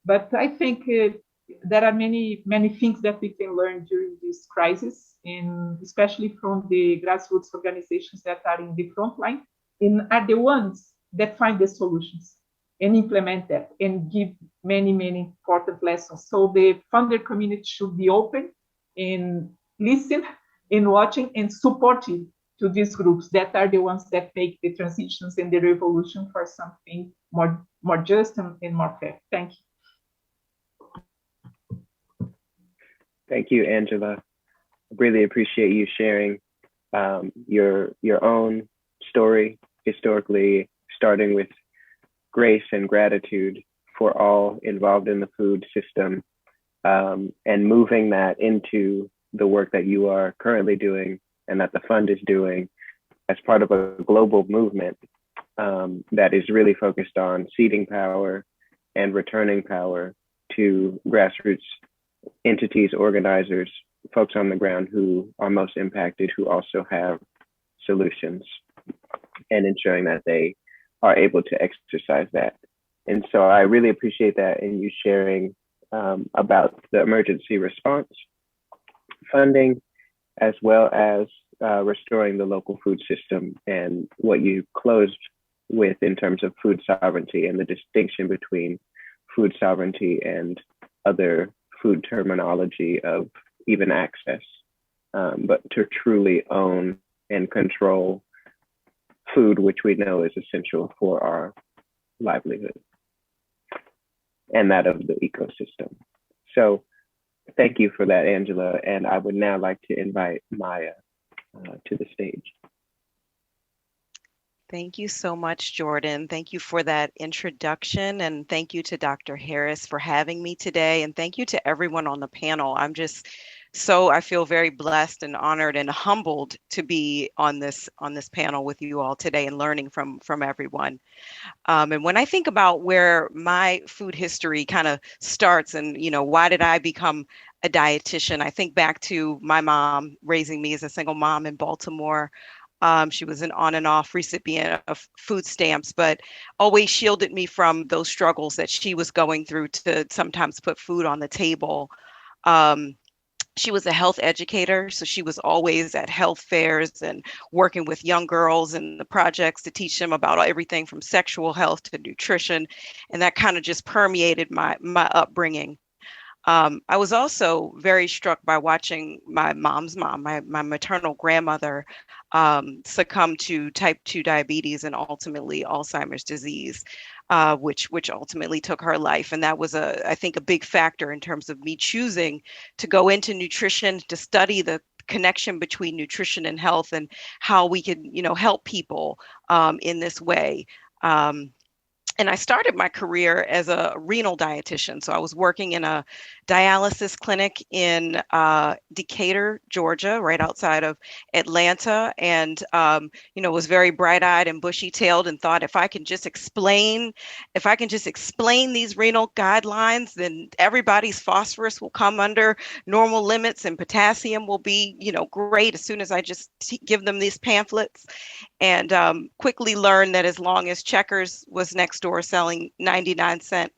but I think there are many things that we can learn during this crisis, and especially from the grassroots organizations that are in the front line and are the ones that find the solutions and implement that and give many important lessons. So the funder community should be open and listen and watching and supportive to these groups that are the ones that make the transitions and the revolution for something more just and more fair. Thank you. Thank you, Angela. I really appreciate you sharing your own story, historically, starting with grace and gratitude for all involved in the food system, and moving that into the work that you are currently doing and that the fund is doing as part of a global movement that is really focused on ceding power and returning power to grassroots entities, organizers, folks on the ground who are most impacted, who also have solutions, and ensuring that they are able to exercise that. And so I really appreciate that, and you sharing about the emergency response funding, as well as restoring the local food system, and what you closed with in terms of food sovereignty and the distinction between food sovereignty and other food terminology of even access, but to truly own and control food, which we know is essential for our livelihood and that of the ecosystem. So thank you for that, Angela. And I would now like to invite Maya to the stage. Thank you so much, Jordan. Thank you for that introduction. And thank you to Dr. Harris for having me today. And thank you to everyone on the panel. I feel very blessed and honored and humbled to be on this panel with you all today and learning from everyone. And when I think about where my food history kind of starts and, why did I become a dietitian? I think back to my mom raising me as a single mom in Baltimore. She was an on and off recipient of food stamps, but always shielded me from those struggles that she was going through to sometimes put food on the table. Um, she was a health educator, so she was always at health fairs and working with young girls in the projects to teach them about everything from sexual health to nutrition, and that kind of just permeated my upbringing. I was also very struck by watching my mom's mom, my maternal grandmother, succumb to type 2 diabetes and ultimately Alzheimer's disease, which ultimately took her life. And that was, I think, a big factor in terms of me choosing to go into nutrition, to study the connection between nutrition and health and how we could, help people in this way. And I started my career as a renal dietitian. So I was working in a dialysis clinic in Decatur, Georgia, right outside of Atlanta. And, was very bright-eyed and bushy-tailed and thought if I can just explain these renal guidelines, then everybody's phosphorus will come under normal limits and potassium will be, great as soon as I just give them these pamphlets. And quickly learned that as long as Checkers was next door selling 99-cent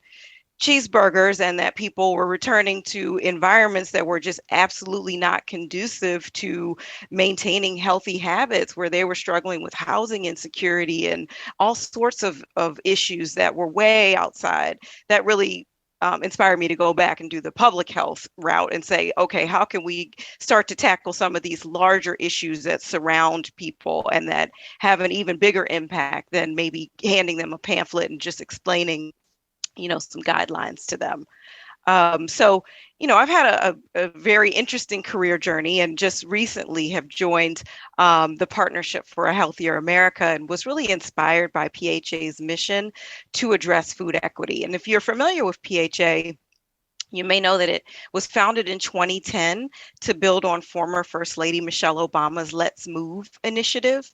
cheeseburgers and that people were returning to environments that were just absolutely not conducive to maintaining healthy habits, where they were struggling with housing insecurity and all sorts of issues that were way outside, that really inspired me to go back and do the public health route and say, okay, how can we start to tackle some of these larger issues that surround people and that have an even bigger impact than maybe handing them a pamphlet and just explaining, some guidelines to them. So, I've had a very interesting career journey and just recently have joined the Partnership for a Healthier America and was really inspired by PHA's mission to address food equity. And if you're familiar with PHA, you may know that it was founded in 2010 to build on former First Lady Michelle Obama's Let's Move initiative.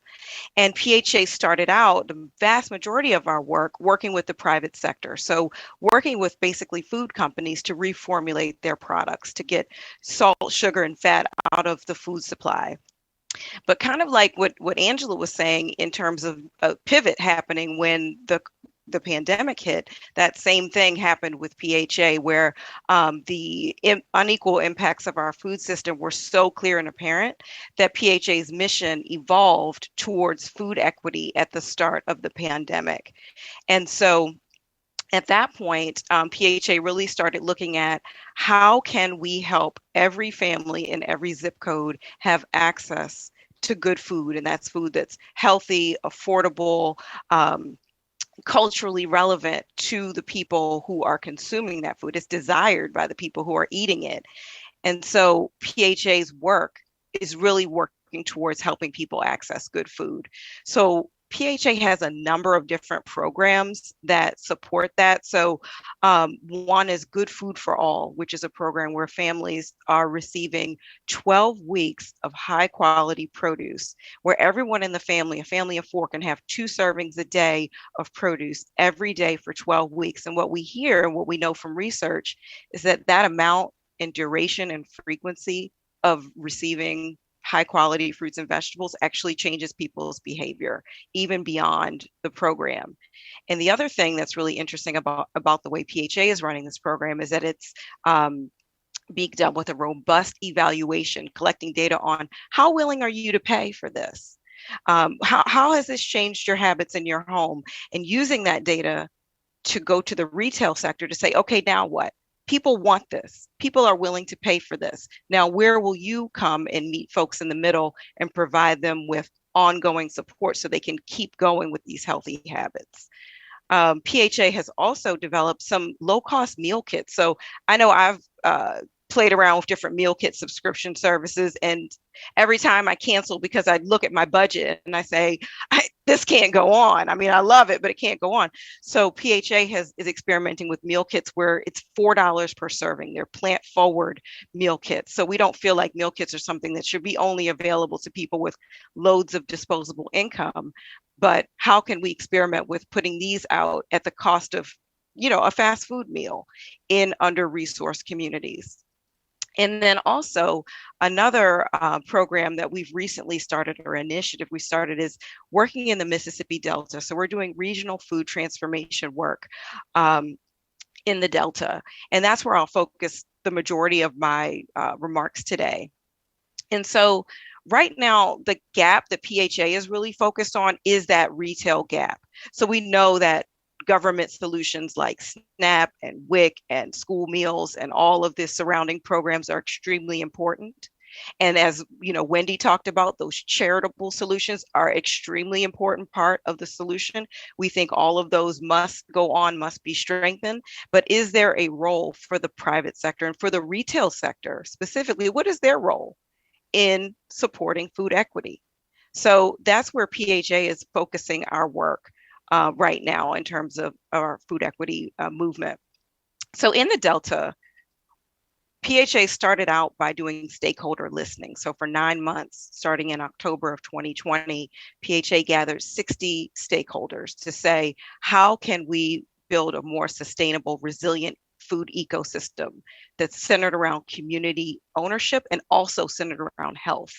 And PHA started out, the vast majority of our work, working with the private sector. So working with basically food companies to reformulate their products to get salt, sugar, and fat out of the food supply. But kind of like what Angela was saying in terms of a pivot happening when the pandemic hit, that same thing happened with PHA, where the unequal impacts of our food system were so clear and apparent that PHA's mission evolved towards food equity at the start of the pandemic. And so at that point, PHA really started looking at how can we help every family in every zip code have access to good food, and that's food that's healthy, affordable, culturally relevant to the people who are consuming that food. It's desired by the people who are eating it. And so PHA's work is really working towards helping people access good food. So PHA has a number of different programs that support that. So one is Good Food for All, which is a program where families are receiving 12 weeks of high quality produce, where everyone in the family, a family of 4, can have 2 servings a day of produce every day for 12 weeks. And what we hear and what we know from research is that that amount and duration and frequency of receiving high quality fruits and vegetables actually changes people's behavior, even beyond the program. And the other thing that's really interesting about the way PHA is running this program is that it's being done with a robust evaluation, collecting data on how willing are you to pay for this? How has this changed your habits in your home? And using that data to go to the retail sector to say, okay, now what? People want this. People are willing to pay for this. Now, where will you come and meet folks in the middle and provide them with ongoing support so they can keep going with these healthy habits? PHA has also developed some low-cost meal kits. So I know I've played around with different meal kit subscription services, and every time I cancel because I look at my budget and I say, this can't go on. I mean, I love it, but it can't go on. So PHA is experimenting with meal kits where it's $4 per serving. They're plant-forward meal kits. So we don't feel like meal kits are something that should be only available to people with loads of disposable income. But how can we experiment with putting these out at the cost of, a fast food meal in under-resourced communities? And then also another program that we've recently started, or initiative we started, is working in the Mississippi Delta. So we're doing regional food transformation work in the Delta. And that's where I'll focus the majority of my remarks today. And so right now, the gap that PHA is really focused on is that retail gap. So we know that government solutions like SNAP and WIC and school meals and all of the surrounding programs are extremely important. And as you know, Wendy talked about, those charitable solutions are extremely important part of the solution. We think all of those must go on, must be strengthened. But is there a role for the private sector and for the retail sector specifically? What is their role in supporting food equity? So that's where PHA is focusing our work right now in terms of our food equity movement. So in the Delta, PHA started out by doing stakeholder listening. So for 9 months, starting in October of 2020, PHA gathered 60 stakeholders to say, how can we build a more sustainable, resilient food ecosystem that's centered around community ownership and also centered around health?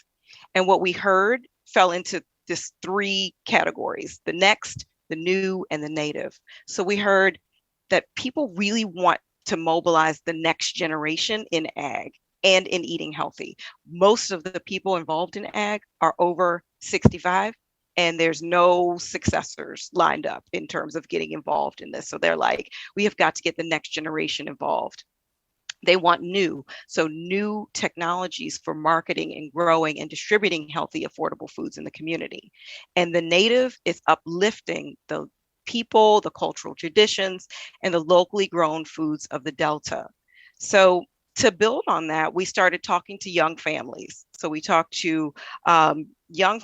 And what we heard fell into this 3 categories: the next, the new, and the native. So we heard that people really want to mobilize the next generation in ag and in eating healthy. Most of the people involved in ag are over 65, and there's no successors lined up in terms of getting involved in this. So they're like, we have got to get the next generation involved. They want new, so new technologies for marketing and growing and distributing healthy, affordable foods in the community. And the native is uplifting the people, the cultural traditions, and the locally grown foods of the Delta. So to build on that, we started talking to young families. So we talked to young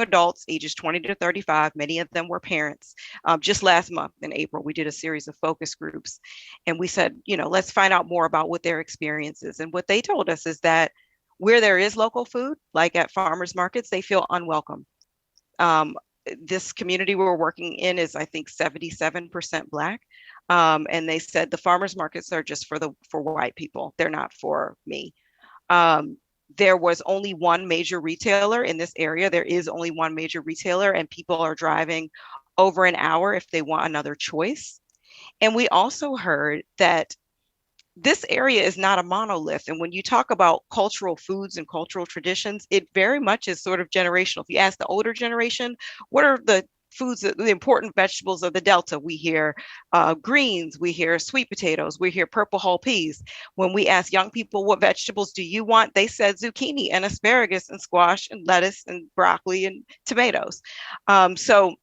adults, ages 20 to 35. Many of them were parents. Just last month in April, we did a series of focus groups, and we said, let's find out more about what their experience is. And what they told us is that where there is local food, like at farmers markets, they feel unwelcome. This community we're working in is, I think, 77% Black. And they said the farmers markets are just for white people. They're not for me. There was only one major retailer in this area. There is only one major retailer, and people are driving over an hour if they want another choice. And we also heard that this area is not a monolith. And when you talk about cultural foods and cultural traditions, it very much is sort of generational. If you ask the older generation, what are the foods, the important vegetables of the Delta? We hear greens, we hear sweet potatoes, we hear purple whole peas. When we ask young people, what vegetables do you want? They said zucchini and asparagus and squash and lettuce and broccoli and tomatoes. So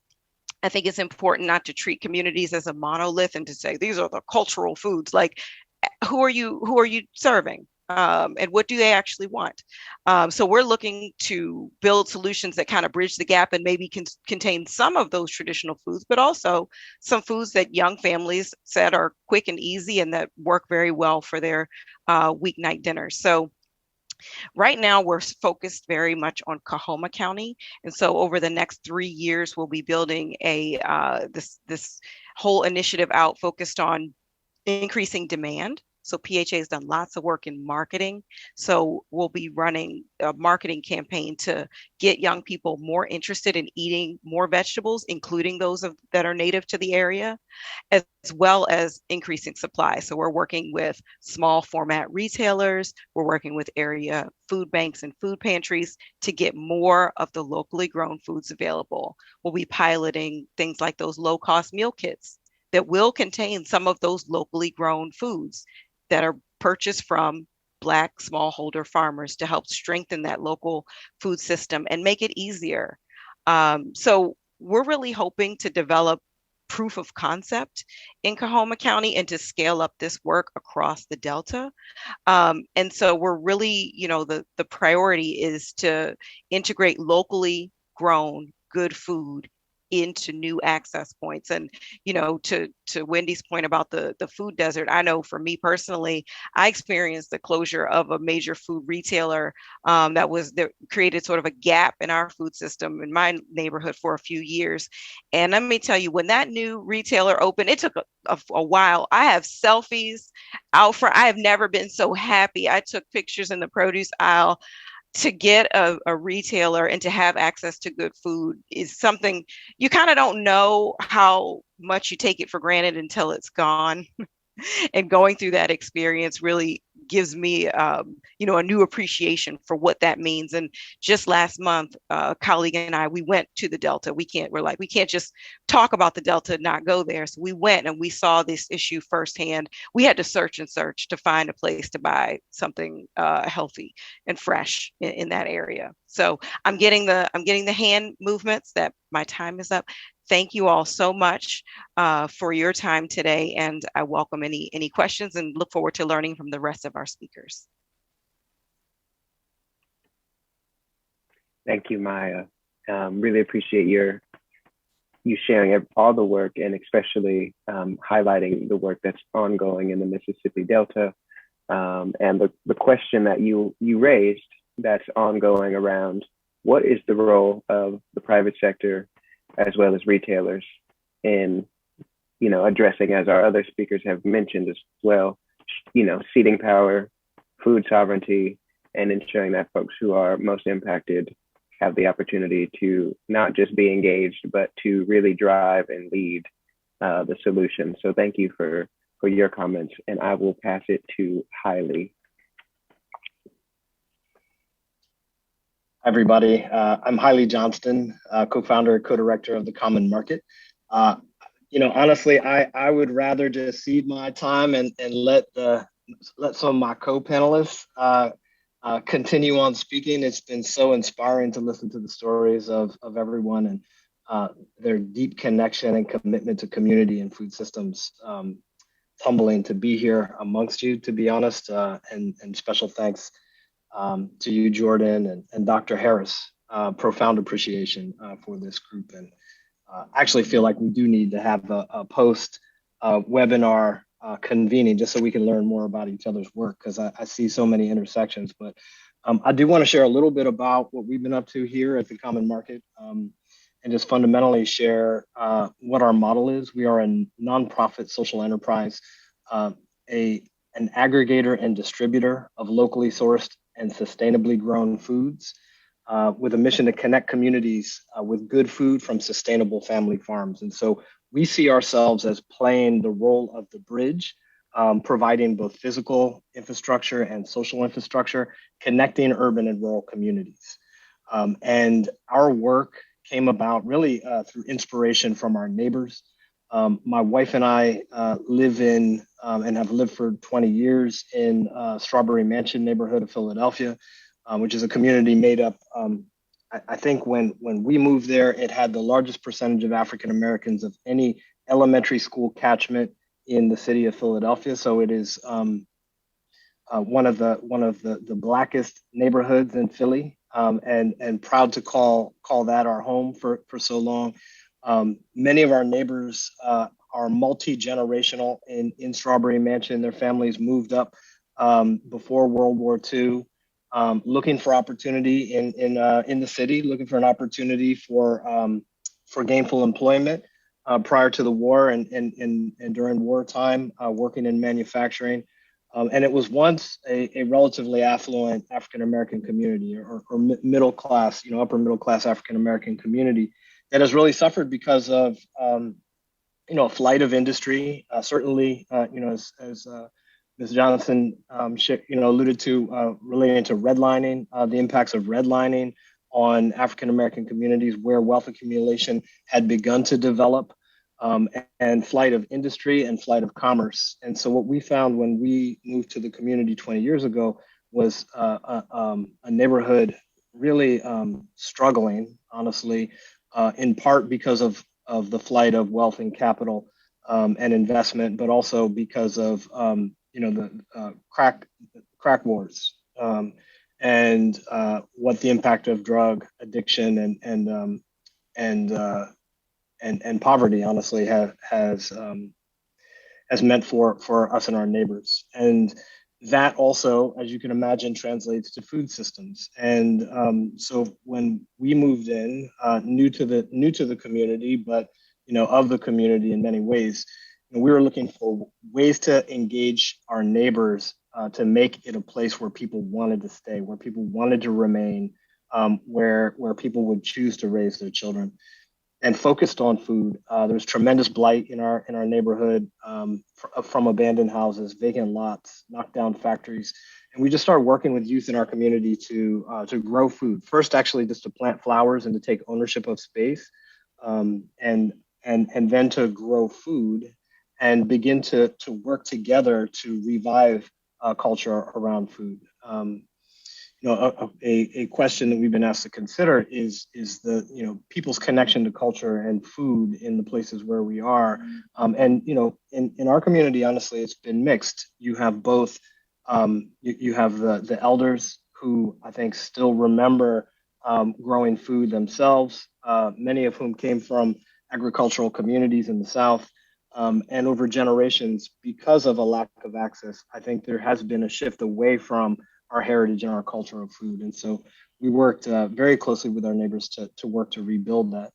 I think it's important not to treat communities as a monolith and to say, these are the cultural foods. Like, who are you serving? And what do they actually want? So we're looking to build solutions that kind of bridge the gap and maybe can contain some of those traditional foods, but also some foods that young families said are quick and easy and that work very well for their weeknight dinners. So right now, we're focused very much on Coahoma County. And so over the next 3 years, we'll be building this whole initiative out focused on increasing demand. So PHA has done lots of work in marketing. So we'll be running a marketing campaign to get young people more interested in eating more vegetables, including those that are native to the area, as well as increasing supply. So we're working with small format retailers. We're working with area food banks and food pantries to get more of the locally grown foods available. We'll be piloting things like those low-cost meal kits that will contain some of those locally grown foods that are purchased from Black smallholder farmers to help strengthen that local food system and make it easier. So we're really hoping to develop proof of concept in Coahoma County and to scale up this work across the Delta. And so we're really, the priority is to integrate locally grown good food into new access points. And, to Wendy's point about the food desert, I know for me personally, I experienced the closure of a major food retailer that created sort of a gap in our food system in my neighborhood for a few years. And let me tell you, when that new retailer opened, it took a while. I have selfies out front. I have never been so happy. I took pictures in the produce aisle. To get a retailer and to have access to good food is something you kind of don't know how much you take it for granted until it's gone. And going through that experience really gives me, a new appreciation for what that means. And just last month, a colleague and I, we went to the Delta. We can't just talk about the Delta and not go there. So we went and we saw this issue firsthand. We had to search and search to find a place to buy something healthy and fresh in that area. So I'm getting the hand movements that my time is up. Thank you all so much for your time today, and I welcome any questions and look forward to learning from the rest of our speakers. Thank you, Maya. Really appreciate you sharing all the work, and especially highlighting the work that's ongoing in the Mississippi Delta, and the question that you raised that's ongoing around what is the role of the private sector as well as retailers in, addressing, as our other speakers have mentioned as well, seeding power, food sovereignty, and ensuring that folks who are most impacted have the opportunity to not just be engaged, but to really drive and lead the solution. So thank you for your comments, and I will pass it to Hailey. Hi, everybody. I'm Hailey Johnston, co-founder and co-director of the Common Market. Honestly, I would rather just cede my time and let some of my co-panelists continue on speaking. It's been so inspiring to listen to the stories of everyone and their deep connection and commitment to community and food systems. It's humbling to be here amongst you, to be honest, and special thanks to you, Jordan, and Dr. Harris. Profound appreciation for this group. And I actually feel like we do need to have a post webinar convening just so we can learn more about each other's work, because I see so many intersections. But I do want to share a little bit about what we've been up to here at the Common Market, and just fundamentally share what our model is. We are a nonprofit social enterprise, an aggregator and distributor of locally sourced and sustainably grown foods, with a mission to connect communities with good food from sustainable family farms. And so we see ourselves as playing the role of the bridge, providing both physical infrastructure and social infrastructure, connecting urban and rural communities. And our work came about really through inspiration from our neighbors. My wife and I live in and have lived for 20 years in Strawberry Mansion neighborhood of Philadelphia, which is a community made up. I think when we moved there, it had the largest percentage of African Americans of any elementary school catchment in the city of Philadelphia. So it is one of the blackest neighborhoods in Philly, and proud to call that our home for so long. Many of our neighbors are multi-generational in Strawberry Mansion. Their families moved up before World War II, looking for opportunity in the city, looking for an opportunity for gainful employment prior to the war and during wartime, working in manufacturing. And it was once a relatively affluent African-American community or middle class, upper middle class African-American community that has really suffered because of, a flight of industry. Certainly, as Ms. Johnson, alluded to, relating to redlining, the impacts of redlining on African-American communities where wealth accumulation had begun to develop, and flight of industry and flight of commerce. And so what we found when we moved to the community 20 years ago was a neighborhood really struggling, honestly, in part because of the flight of wealth and capital and investment, but also because of the crack wars and what the impact of drug addiction and and poverty, honestly, has meant for us and our neighbors. And that also, as you can imagine, translates to food systems. And so when we moved in, new to the community, but of the community in many ways, we were looking for ways to engage our neighbors, to make it a place where people wanted to stay, where people wanted to remain, where people would choose to raise their children, and focused on food. There was tremendous blight in our neighborhood, from abandoned houses, vacant lots, knocked down factories, and we just started working with youth in our community to grow food. First, actually, just to plant flowers and to take ownership of space, and then to grow food and begin to work together to revive culture around food. A question that we've been asked to consider is the people's connection to culture and food in the places where we are, and in our community, honestly, it's been mixed. You have both. You have the elders who I think still remember growing food themselves, many of whom came from agricultural communities in the South. And over generations, because of a lack of access, I think there has been a shift away from our heritage and our culture of food. And so we worked very closely with our neighbors to work to rebuild that.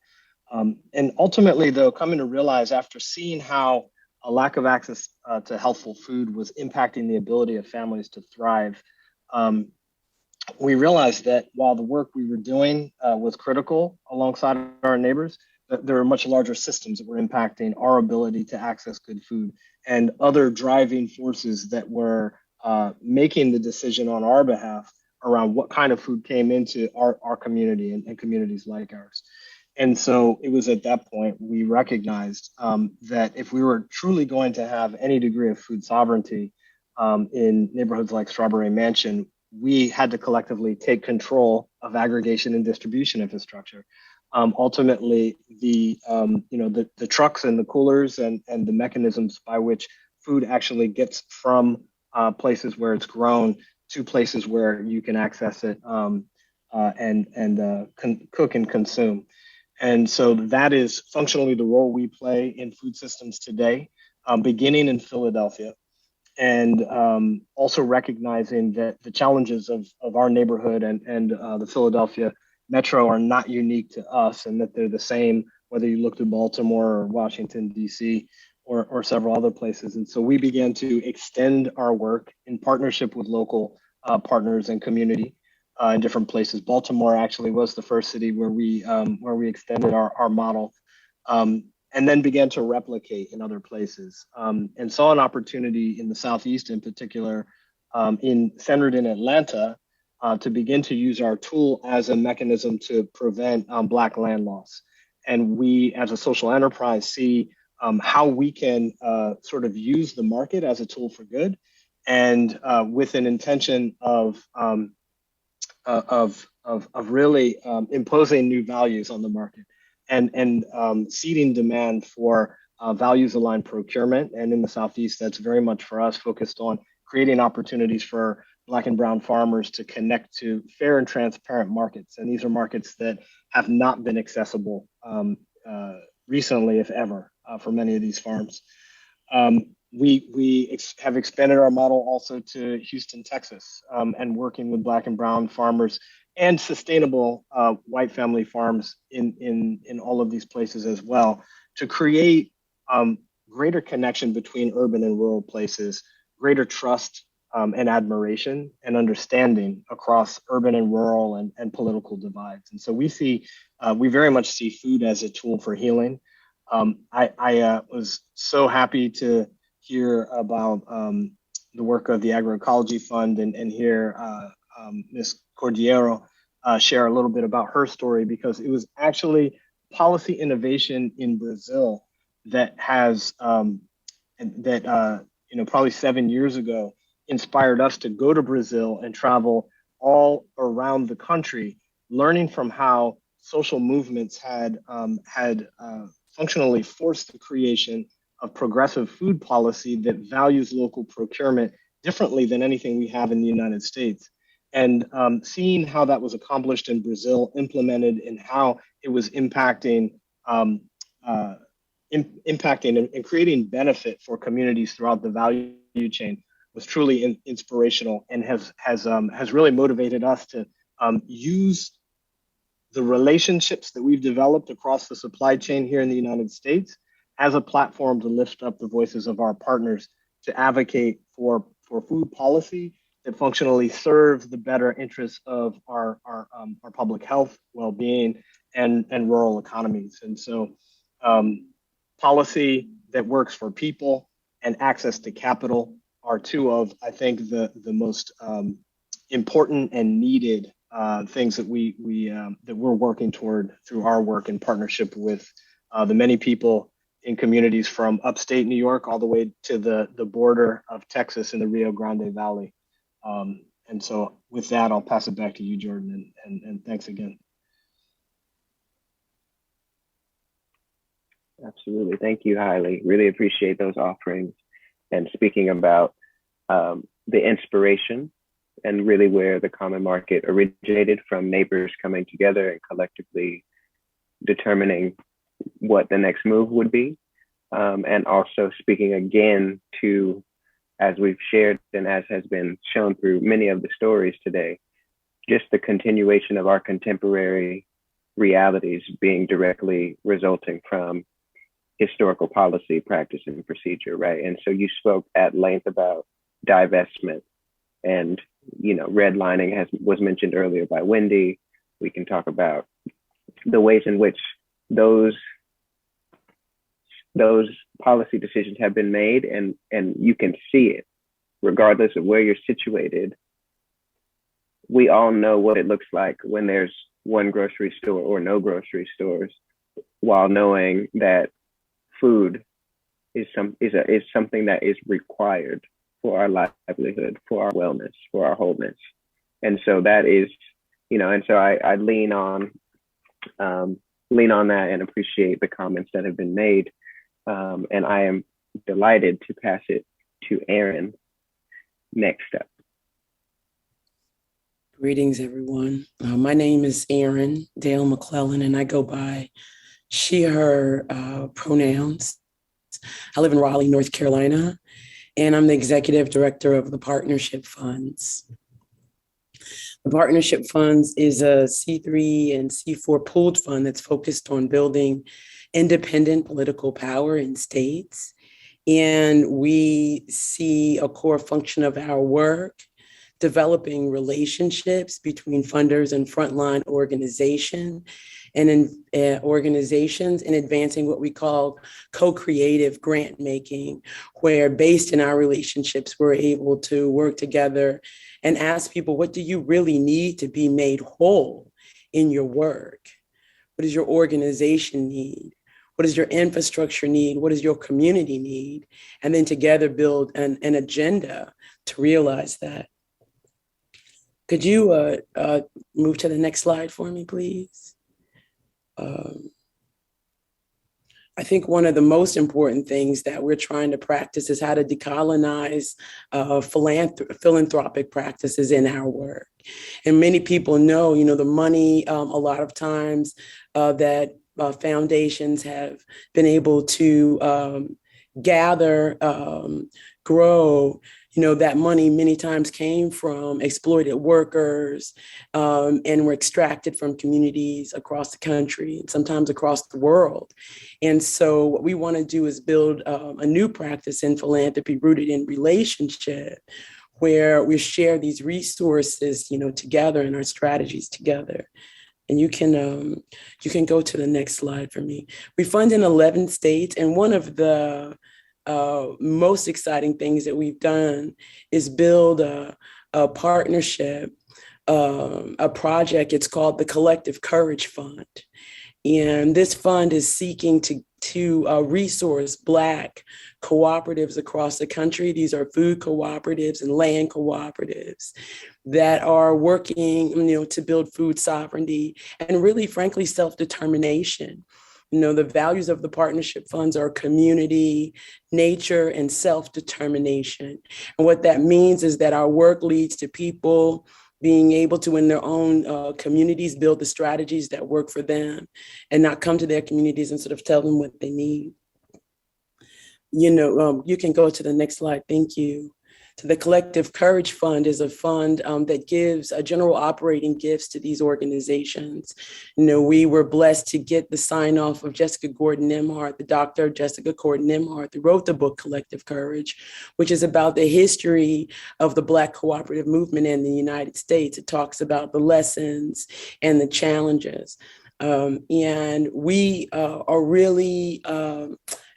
And ultimately, though, coming to realize after seeing how a lack of access to healthful food was impacting the ability of families to thrive, we realized that while the work we were doing was critical alongside our neighbors, that there are much larger systems that were impacting our ability to access good food, and other driving forces that were making the decision on our behalf around what kind of food came into our community and communities like ours. And so it was at that point we recognized that if we were truly going to have any degree of food sovereignty in neighborhoods like Strawberry Mansion, we had to collectively take control of aggregation and distribution infrastructure. Ultimately, the trucks and the coolers and the mechanisms by which food actually gets from places where it's grown to places where you can access it and cook and consume. And so that is functionally the role we play in food systems today, beginning in Philadelphia, and also recognizing that the challenges of our neighborhood and the Philadelphia Metro are not unique to us, and that they're the same whether you look to Baltimore or Washington, D.C., or several other places. And so we began to extend our work in partnership with local partners and community in different places. Baltimore actually was the first city where we extended our model, and then began to replicate in other places, and saw an opportunity in the Southeast in particular, centered in Atlanta, to begin to use our tool as a mechanism to prevent Black land loss. And we, as a social enterprise, see how we can sort of use the market as a tool for good, and with an intention of really imposing new values on the market, and seeding demand for values-aligned procurement. And in the Southeast, that's very much for us focused on creating opportunities for Black and brown farmers to connect to fair and transparent markets. And these are markets that have not been accessible recently, if ever, for many of these farms. We have expanded our model also to Houston, Texas, and working with Black and brown farmers and sustainable white family farms in all of these places as well, to create greater connection between urban and rural places, greater trust and admiration and understanding across urban and rural and political divides. And so we very much see food as a tool for healing. I was so happy to hear about the work of the Agroecology Fund and hear Ms. Cordiero share a little bit about her story, because it was actually policy innovation in Brazil that has probably 7 years ago inspired us to go to Brazil and travel all around the country, learning from how social movements had functionally forced the creation of progressive food policy that values local procurement differently than anything we have in the United States. And seeing how that was accomplished in Brazil, implemented, and how it was impacting impacting and creating benefit for communities throughout the value chain was truly inspirational, and has really motivated us to use the relationships that we've developed across the supply chain here in the United States as a platform to lift up the voices of our partners to advocate for food policy that functionally serves the better interests of our public health, well-being, and rural economies. And so policy that works for people and access to capital are two of, I think, the most important and needed things that we're working toward through our work in partnership with the many people in communities from upstate New York all the way to the border of Texas in the Rio Grande Valley. And so with that, I'll pass it back to you, Jordan, and thanks again. Absolutely. Thank you, Hailey. Really appreciate those offerings and speaking about the inspiration and really where the common market originated from, neighbors coming together and collectively determining what the next move would be. And also speaking again to, as we've shared and as has been shown through many of the stories today, just the continuation of our contemporary realities being directly resulting from historical policy, practice, and procedure, right? And so you spoke at length about divestment, and redlining was mentioned earlier by Wendy. We can talk about the ways in which those policy decisions have been made, and you can see it regardless of where you're situated. We all know what it looks like when there's one grocery store or no grocery stores, while knowing that food is something that is required for our livelihood, for our wellness, for our wholeness. And so that is, and so I lean on that and appreciate the comments that have been made. And I am delighted to pass it to Aaron next up. Greetings, everyone. My name is Aaron Dale McClellan, and I go by she, her pronouns. I live in Raleigh, North Carolina, and I'm the executive director of the Partnership Funds. The Partnership Funds is a C3 and C4 pooled fund that's focused on building independent political power in states. And we see a core function of our work developing relationships between funders and frontline organizations and advancing what we call co-creative grant making, where based in our relationships, we're able to work together and ask people, what do you really need to be made whole in your work? What does your organization need? What does your infrastructure need? What does your community need? And then together build an agenda to realize that. Could you move to the next slide for me, please? I think one of the most important things that we're trying to practice is how to decolonize philanthropic practices in our work. And many people know, the money, a lot of times that foundations have been able to gather, grow, that money many times came from exploited workers and were extracted from communities across the country and sometimes across the world. And so what we want to do is build a new practice in philanthropy rooted in relationship, where we share these resources, together, and our strategies together. And you can go to the next slide for me. We fund in 11 states, and one of the most exciting things that we've done is build a partnership, a project. It's called the Collective Courage Fund. And this fund is seeking to resource Black cooperatives across the country. These are food cooperatives and land cooperatives that are working, to build food sovereignty and really, frankly, self-determination. The values of the partnership funds are community, nature, and self-determination. And what that means is that our work leads to people being able to, in their own communities, build the strategies that work for them and not come to their communities and sort of tell them what they need. You can go to the next slide. Thank you. So the Collective Courage Fund is a fund that gives general operating gifts to these organizations. We were blessed to get the sign off of Jessica Gordon Nimhart, the Dr. Jessica Gordon Nimhart, who wrote the book Collective Courage, which is about the history of the Black cooperative movement in the United States. It talks about the lessons and the challenges. And we are really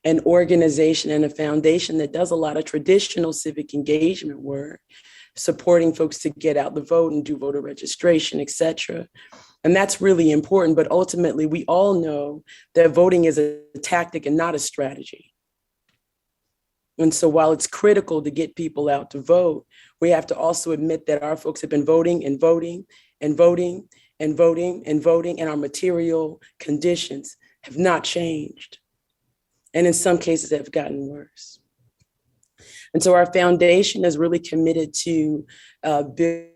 an organization and a foundation that does a lot of traditional civic engagement work, supporting folks to get out the vote and do voter registration, et cetera. And that's really important. But ultimately, we all know that voting is a tactic and not a strategy. And so while it's critical to get people out to vote, we have to also admit that our folks have been voting and voting and voting and voting and voting, and our material conditions have not changed. And in some cases have gotten worse. And so our foundation is really committed to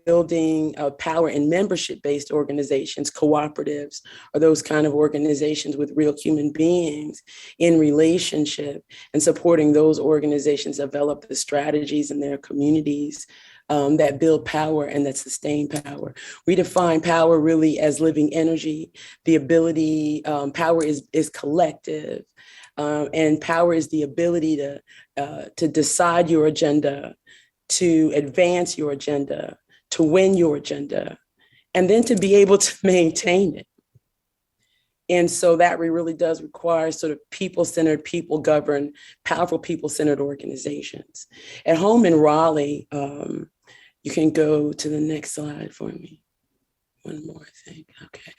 building power in membership-based organizations, cooperatives, or those kind of organizations with real human beings in relationship, and supporting those organizations develop the strategies in their communities that build power and that sustain power. We define power really as living energy. The ability, power is collective. And power is the ability to decide your agenda, to advance your agenda, to win your agenda, and then to be able to maintain it. And so that really does require sort of people-centered, people-governed, powerful people-centered organizations. At home in Raleigh, you can go to the next slide for me. One more thing, okay.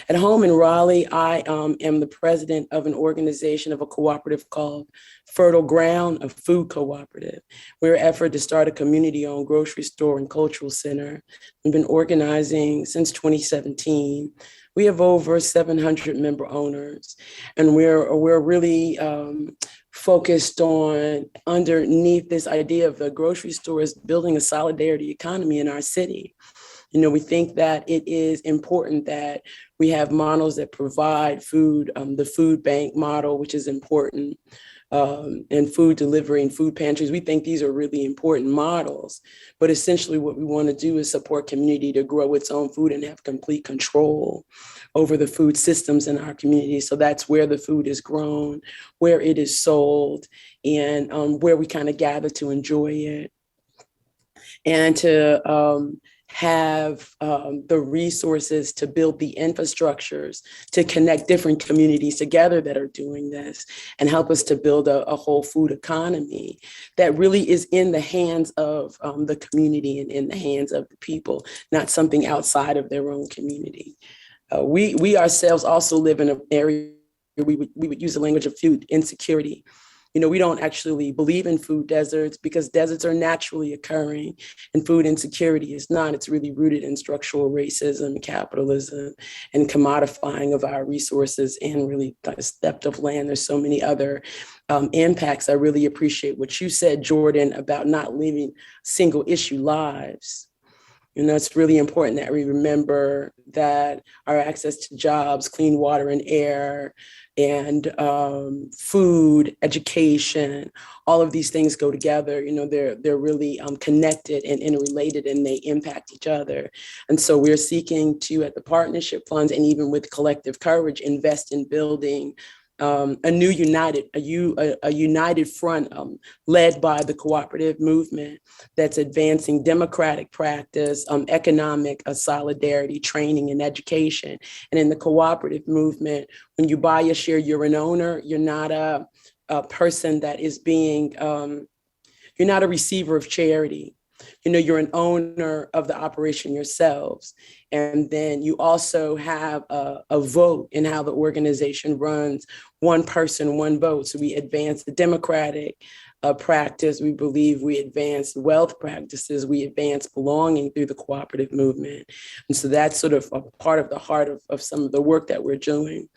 At home in Raleigh, I am the president of an organization of a cooperative called Fertile Ground, a food cooperative. We're an effort to start a community-owned grocery store and cultural center. We've been organizing since 2017. We have over 700 member owners, and we're really focused on, underneath this idea of the grocery store, is building a solidarity economy in our city. We think that it is important that we have models that provide food, the food bank model, which is important, and food delivery and food pantries. We think these are really important models, but essentially what we want to do is support community to grow its own food and have complete control over the food systems in our community. So that's where the food is grown, where it is sold, and where we kind of gather to enjoy it, and to have the resources to build the infrastructures to connect different communities together that are doing this, and help us to build a whole food economy that really is in the hands of the community and in the hands of the people, not something outside of their own community. We ourselves also live in an area where we would use the language of food insecurity. We don't actually believe in food deserts because deserts are naturally occurring, and food insecurity is not. It's really rooted in structural racism, capitalism, and commodifying of our resources, and really theft of land. There's so many other impacts. I really appreciate what you said, Jordan, about not living single issue lives. It's really important that we remember that our access to jobs, clean water and air, and food, education, all of these things go together. They're really connected and interrelated, and they impact each other. And so we're seeking to, at the partnership funds and even with Collective Courage, invest in building a new united front led by the cooperative movement that's advancing democratic practice, economic solidarity, training, and education. And in the cooperative movement, when you buy a share, you're an owner. You're not a person that is being, you're not a receiver of charity. You're an owner of the operation yourselves. And then you also have a vote in how the organization runs. One person, one vote. So we advance the democratic practice. We believe we advance wealth practices. We advance belonging through the cooperative movement. And so that's sort of a part of the heart of some of the work that we're doing.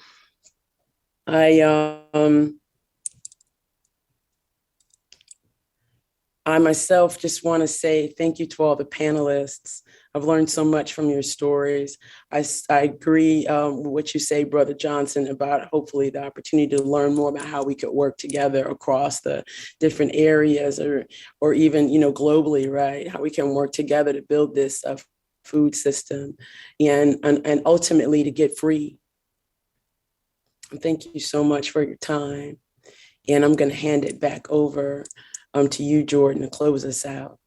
I myself just want to say thank you to all the panelists. I've learned so much from your stories. I agree with what you say, Brother Johnson, about hopefully the opportunity to learn more about how we could work together across the different areas or even, globally, right? How we can work together to build this food system and ultimately to get free. Thank you so much for your time. And I'm going to hand it back over to you, Jordan, to close us out.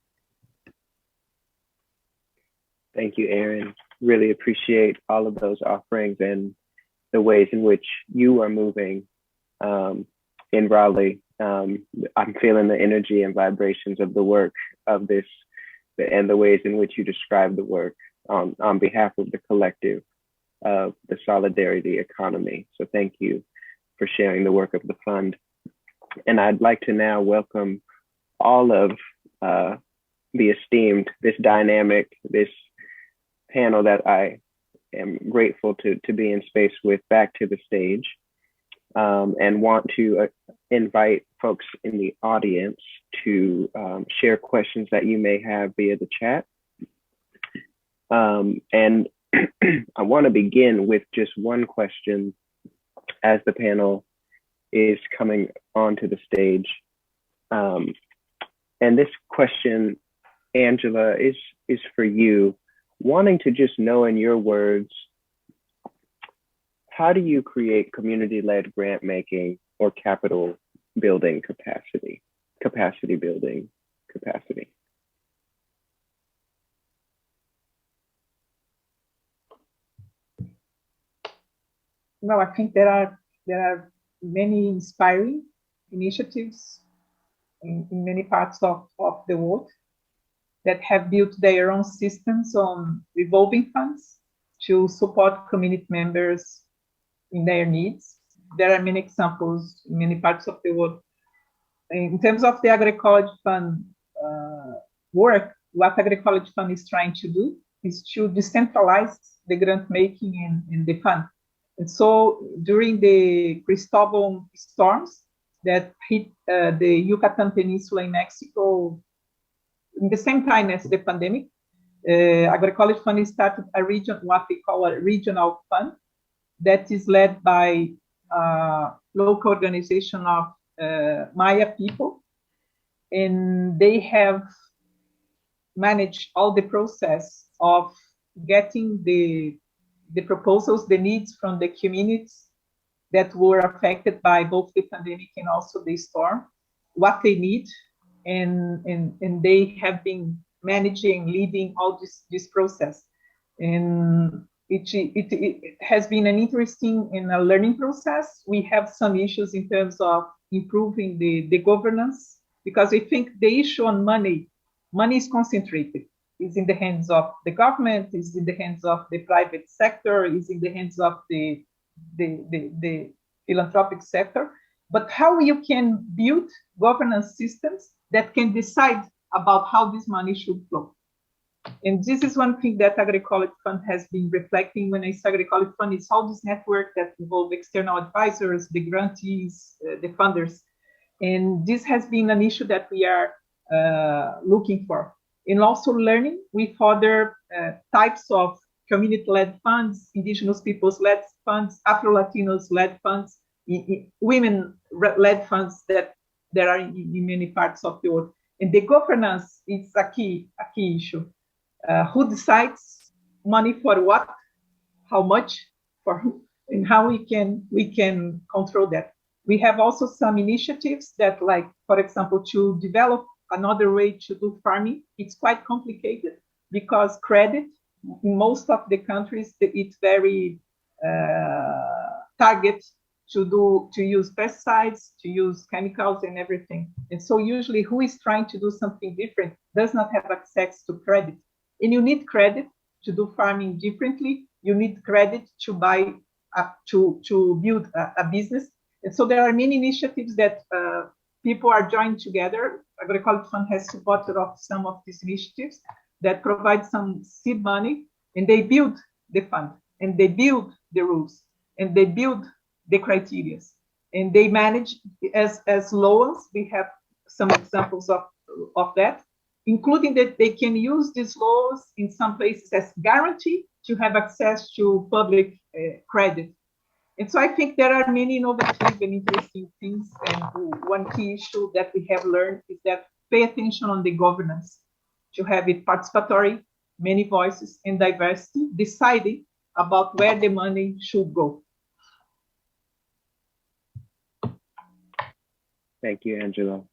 Thank you, Erin. Really appreciate all of those offerings and the ways in which you are moving in Raleigh. I'm feeling the energy and vibrations of the work of this and the ways in which you describe the work on behalf of the collective of the solidarity economy. So thank you for sharing the work of the fund. And I'd like to now welcome all of the esteemed, this dynamic, this panel that I am grateful to be in space with back to the stage, and want to invite folks in the audience to share questions that you may have via the chat. And I want to begin with just one question as the panel is coming onto the stage. And this question, Angela, is for you. Wanting to just know in your words, how do you create community-led grant making or capital building capacity building capacity? Well, I think there are many inspiring initiatives in many parts of the world that have built their own systems on revolving funds to support community members in their needs. There are many examples in many parts of the world. In terms of the Agroecology Fund work, what Agroecology Fund is trying to do is to decentralize the grant making in the fund. And so during the Cristobal storms that hit the Yucatan Peninsula in Mexico, in the same time as the pandemic, Agroecology Fund started a region, what we call a regional fund, that is led by a local organization of Maya people. And they have managed all the process of getting the proposals, the needs from the communities that were affected by both the pandemic and also the storm, what they need. And they have been managing, leading all this process. And it has been an interesting and a learning process. We have some issues in terms of improving the governance, because I think the issue on money is concentrated. It's in the hands of the government, it's in the hands of the private sector, it's in the hands of the philanthropic sector. But how you can build governance systems that can decide about how this money should flow. And this is one thing that Agroecology Fund has been reflecting. When I say Agroecology Fund, it's all this network that involve external advisors, the grantees, the funders. And this has been an issue that we are looking for. And also learning with other types of community-led funds, indigenous peoples-led funds, Afro-Latinos-led funds, women-led funds that there are in many parts of the world. And the governance is a key issue. Who decides money for what, how much, for who, and how we can control that. We have also some initiatives that, like, for example, to develop another way to do farming. It's quite complicated because credit in most of the countries, it's very target to use pesticides, to use chemicals and everything. And so usually who is trying to do something different does not have access to credit. And you need credit to do farming differently. You need credit to buy, to build a business. And so there are many initiatives that people are joined together. Agroecology Fund has supported some of these initiatives that provide some seed money, and they build the fund, and they build the rules, and they build the criteria, and they manage as loans. We have some examples of of that, including that they can use these laws in some places as guarantee to have access to public credit. And so I think there are many innovative and interesting things. And one key issue that we have learned is that pay attention on the governance, to have it participatory, many voices, and diversity, deciding about where the money should go. Thank you, Angela.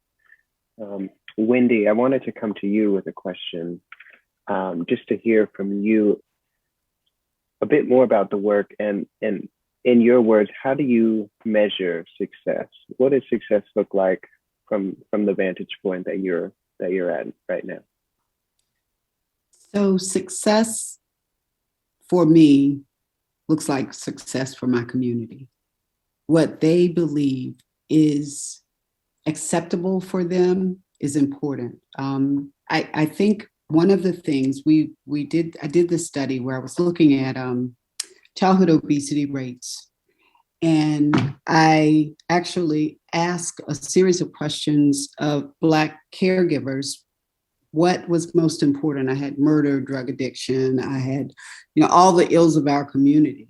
Wendy, I wanted to come to you with a question, just to hear from you a bit more about the work, and in your words, how do you measure success? What does success look like from the vantage point that you're at right now? So success for me looks like success for my community. What they believe is acceptable for them is important. I think one of the things I did this study where I was looking at childhood obesity rates. And I actually asked a series of questions of Black caregivers. What was most important? I had murder, drug addiction. I had, all the ills of our community.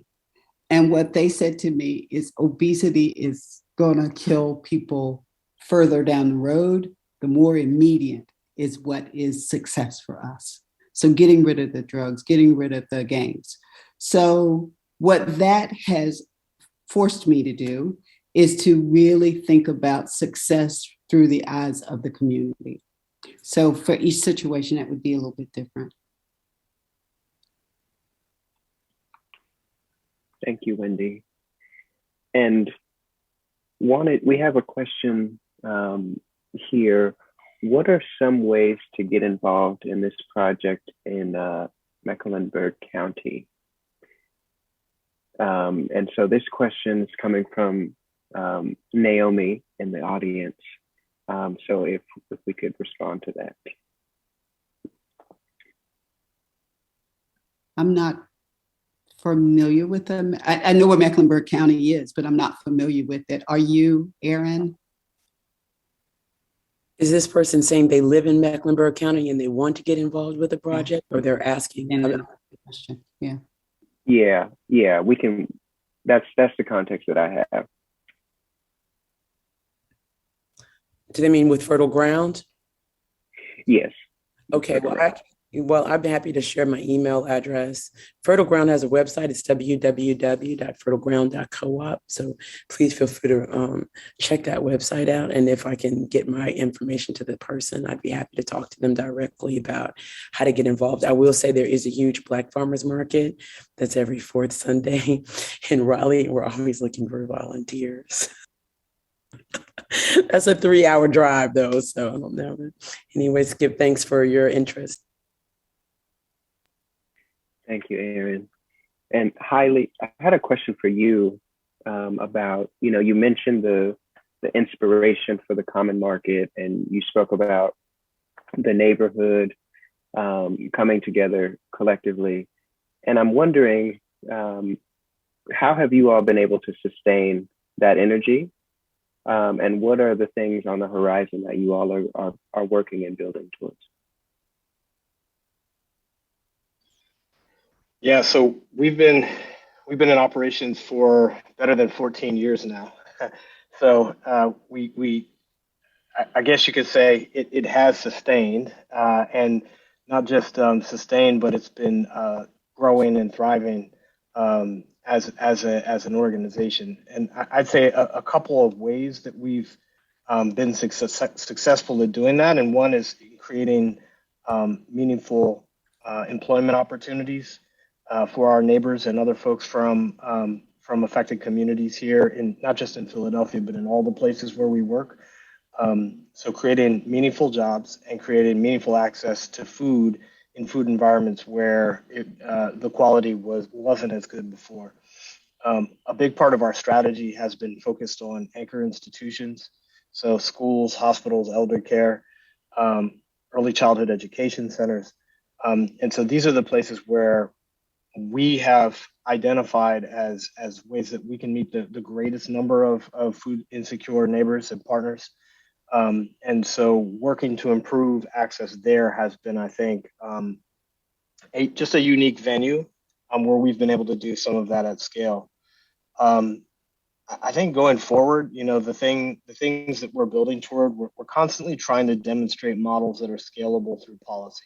And what they said to me is obesity is going to kill people further down the road. The more immediate is what is success for us. So getting rid of the drugs, getting rid of the gangs. So what that has forced me to do is to really think about success through the eyes of the community. So for each situation, that would be a little bit different. Thank you, Wendy. And we have a question here. What are some ways to get involved in this project in Mecklenburg County? And so this question is coming from Naomi in the audience. So if we could respond to that. I'm not familiar with them. I know where Mecklenburg County is, but I'm not familiar with it. Are you, Aaron? Is this person saying they live in Mecklenburg County and they want to get involved with the project, or they're asking? Question. Yeah. Yeah, we can, that's the context that I have. Do they mean with fertile ground? Yes. Okay, well, I'd be happy to share my email address. Fertile Ground has a website. It's www.fertileground.coop. So please feel free to check that website out. And if I can get my information to the person, I'd be happy to talk to them directly about how to get involved. I will say there is a huge Black farmers market that's every fourth Sunday in Raleigh. We're always looking for volunteers. That's a 3-hour drive though. So I don't know. Anyways, Skip, thanks for your interest. Thank you, Aaron. And Hailey, I had a question for you about, you mentioned the inspiration for the common market, and you spoke about the neighborhood coming together collectively. And I'm wondering, how have you all been able to sustain that energy? And what are the things on the horizon that you all are working and building towards? Yeah, so we've been in operations for better than 14 years now. So I guess you could say it has sustained, and not just sustained, but it's been growing and thriving as an organization. And I'd say a couple of ways that we've been successful at doing that, and one is creating meaningful employment opportunities for our neighbors and other folks from affected communities here, in not just in Philadelphia, but in all the places where we work. So creating meaningful jobs and creating meaningful access to food in food environments where the quality wasn't as good before. A big part of our strategy has been focused on anchor institutions, so schools, hospitals, elder care, early childhood education centers. And so these are the places where we have identified as ways that we can meet the greatest number of food insecure neighbors and partners. And so working to improve access there has been, I think, just a unique venue where we've been able to do some of that at scale. I think going forward, the things that we're building toward, we're constantly trying to demonstrate models that are scalable through policy.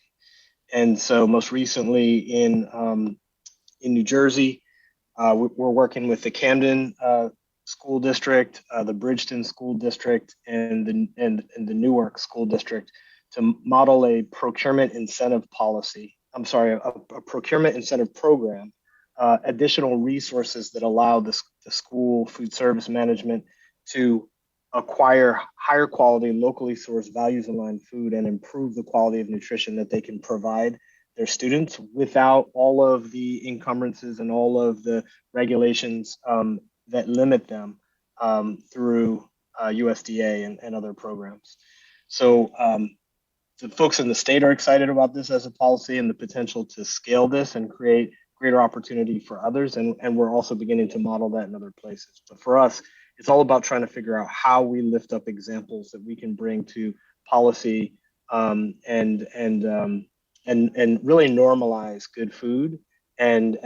And so most recently in New Jersey, we're working with the Camden School District, the Bridgeton School District, and the Newark School District to model a procurement incentive policy. I'm sorry, a procurement incentive program, additional resources that allow the school food service management to acquire higher quality, locally sourced, values-aligned food and improve the quality of nutrition that they can provide their students without all of the encumbrances and all of the regulations that limit them through USDA and other programs. So the folks in the state are excited about this as a policy and the potential to scale this and create greater opportunity for others. And we're also beginning to model that in other places. But for us, it's all about trying to figure out how we lift up examples that we can bring to policy and really normalize good food and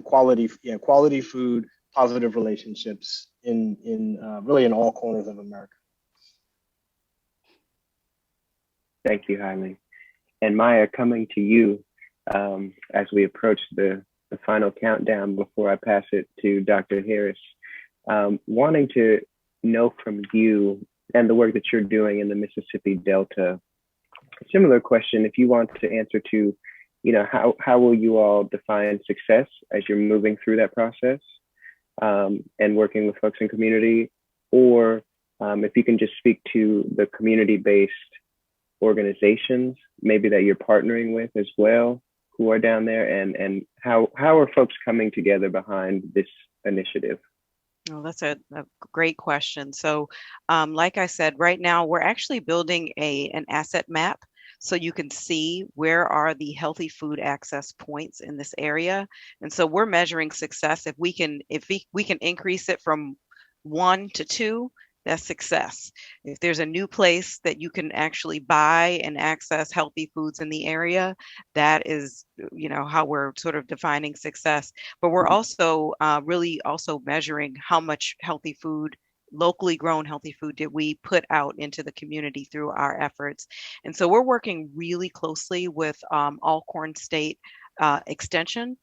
quality food, positive relationships in really in all corners of America. Thank you, Hailey. And Maya, coming to you as we approach the final countdown before I pass it to Dr. Harris, wanting to know from you and the work that you're doing in the Mississippi Delta, a similar question, if you want to answer to, how will you all define success as you're moving through that process and working with folks in community, or if you can just speak to the community-based organizations maybe that you're partnering with as well who are down there, and how are folks coming together behind this initiative? Oh, that's a great question. So like I said, right now we're actually building an asset map so you can see where are the healthy food access points in this area. And so we're measuring success. If we can increase it from 1 to 2, that's success. If there's a new place that you can actually buy and access healthy foods in the area, that is, how we're sort of defining success. But we're also really also measuring how much healthy food, locally grown healthy food, did we put out into the community through our efforts. And so we're working really closely with Alcorn State Extension,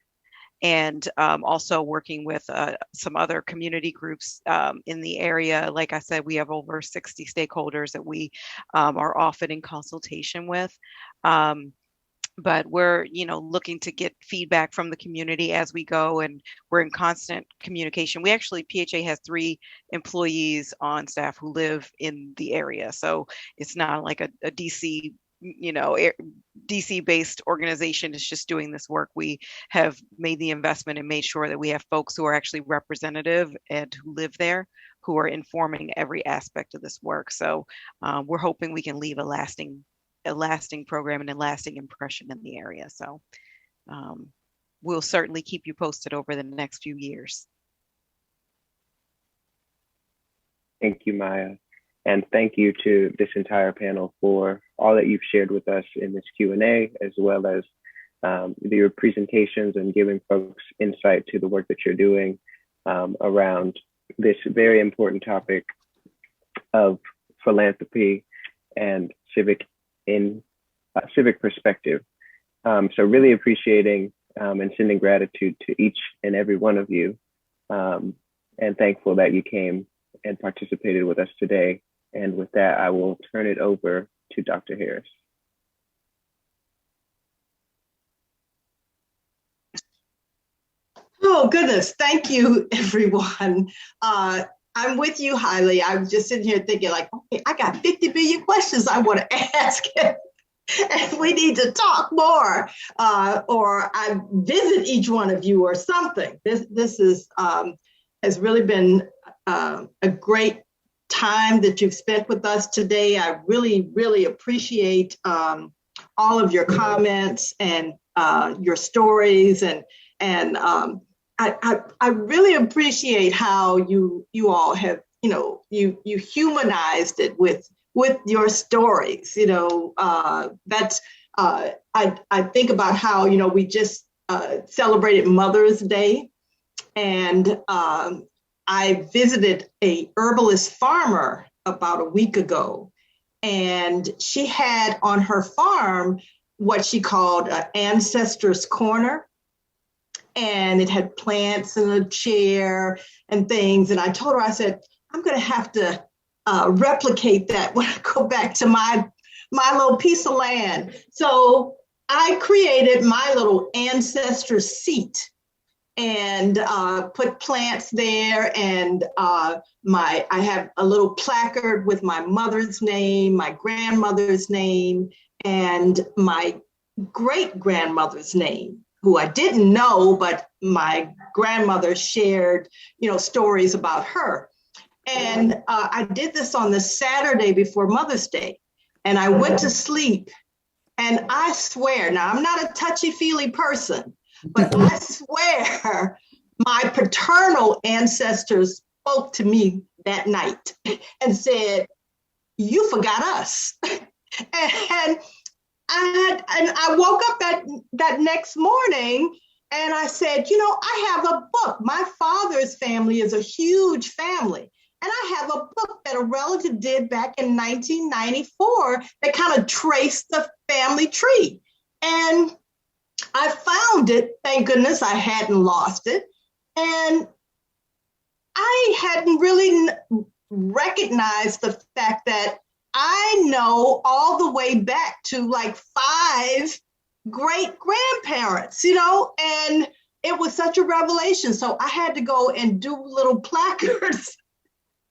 and also working with some other community groups in the area. Like I said, we have over 60 stakeholders that we are often in consultation with. But we're, looking to get feedback from the community as we go, and we're in constant communication. We actually, PHA has 3 employees on staff who live in the area. So it's not like a DC DC-based organization is just doing this work. We have made the investment and made sure that we have folks who are actually representative and who live there, who are informing every aspect of this work. So we're hoping we can leave a lasting program and a lasting impression in the area. So we'll certainly keep you posted over the next few years. Thank you, Maya. And thank you to this entire panel for all that you've shared with us in this Q&A, as well as your presentations and giving folks insight to the work that you're doing around this very important topic of philanthropy and civic perspective. So really appreciating and sending gratitude to each and every one of you, and thankful that you came and participated with us today. And with that, I will turn it over to Dr. Harris. Oh, goodness. Thank you, everyone. I'm with you, Hailey. I'm just sitting here thinking like, okay, I got 50 billion questions I want to ask. And we need to talk more, or I visit each one of you or something. This is has really been a great time that you've spent with us today. I really, really appreciate all of your comments and your stories, and I really appreciate how you all have you humanized it with your stories. That's I think about how we just celebrated Mother's Day, and I visited a herbalist farmer about a week ago, and she had on her farm what she called an ancestor's corner. And it had plants and a chair and things. And I told her, I said, I'm going to have to replicate that when I go back to my little piece of land. So I created my little ancestor seat and put plants there. And I have a little placard with my mother's name, my grandmother's name, and my great-grandmother's name, who I didn't know, but my grandmother shared, stories about her. And I did this on the Saturday before Mother's Day. And I went to sleep, and I swear, now I'm not a touchy-feely person, but I swear my paternal ancestors spoke to me that night and said, "You forgot us." And I woke up that next morning and I said, I have a book. My father's family is a huge family. And I have a book that a relative did back in 1994 that kind of traced the family tree. And I found it. Thank goodness I hadn't lost it. And I hadn't really recognized the fact that I know all the way back to like 5 great grandparents, and it was such a revelation. So I had to go and do little placards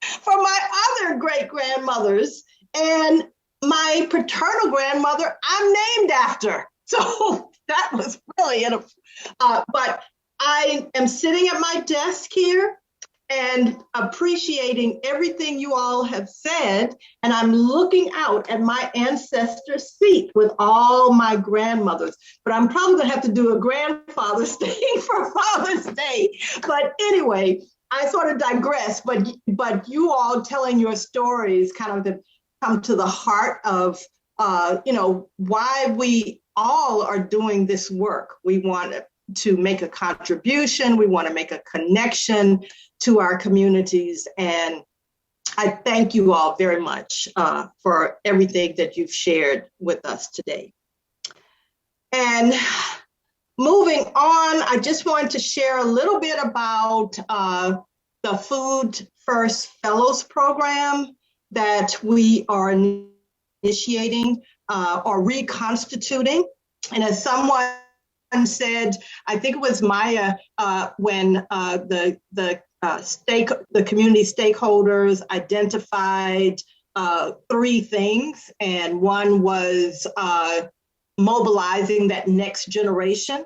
for my other great grandmothers, and my paternal grandmother I'm named after. So that was really it. But I am sitting at my desk here and appreciating everything you all have said. And I'm looking out at my ancestor seat with all my grandmothers. But I'm probably going to have to do a grandfather's thing for Father's Day. But anyway, I sort of digress. But you all telling your stories kind of come to the heart of, why we all are doing this work. We want to make a contribution. We want to make a connection to our communities. And I thank you all very much for everything that you've shared with us today. And moving on, I just wanted to share a little bit about the Food First Fellows program that we are initiating or reconstituting. And as someone said, I think it was Maya, when the community stakeholders identified 3 things, and one was mobilizing that next generation.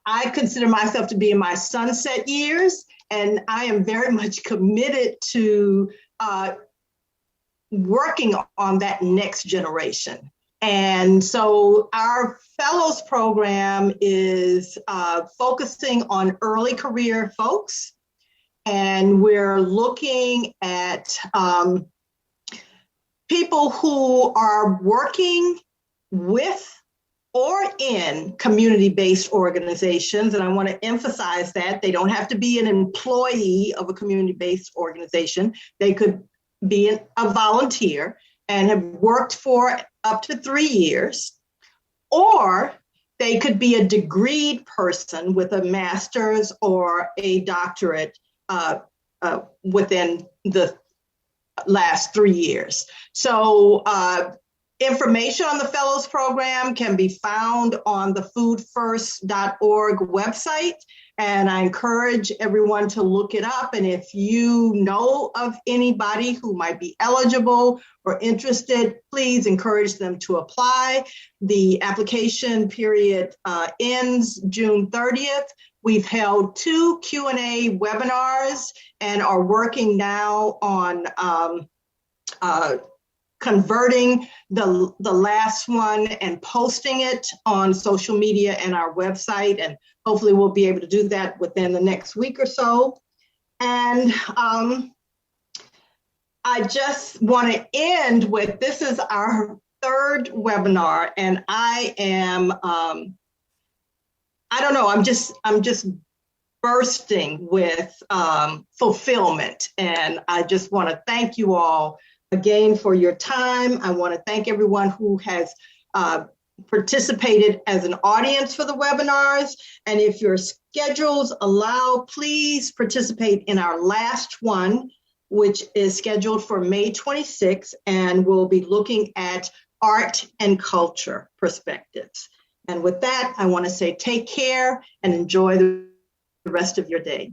I consider myself to be in my sunset years, and I am very much committed to working on that next generation. And so our fellows program is focusing on early career folks. And we're looking at people who are working with or in community-based organizations. And I want to emphasize that they don't have to be an employee of a community-based organization. They could be a volunteer and have worked for up to 3 years, or they could be a degreed person with a master's or a doctorate within the last 3 years. So information on the Fellows Program can be found on the foodfirst.org website. And I encourage everyone to look it up. And if you know of anybody who might be eligible or interested, please encourage them to apply. The application period ends June 30th. We've held 2 Q&A webinars and are working now on converting the last one and posting it on social media and our website. And hopefully we'll be able to do that within the next week or so. And I just want to end with, this is our third webinar, and I am, I don't know, I'm just bursting with fulfillment. And I just want to thank you all again for your time. I want to thank everyone who has participated as an audience for the webinars. And if your schedules allow, please participate in our last one, which is scheduled for May 26th, and we'll be looking at art and culture perspectives. And with that, I want to say take care and enjoy the rest of your day.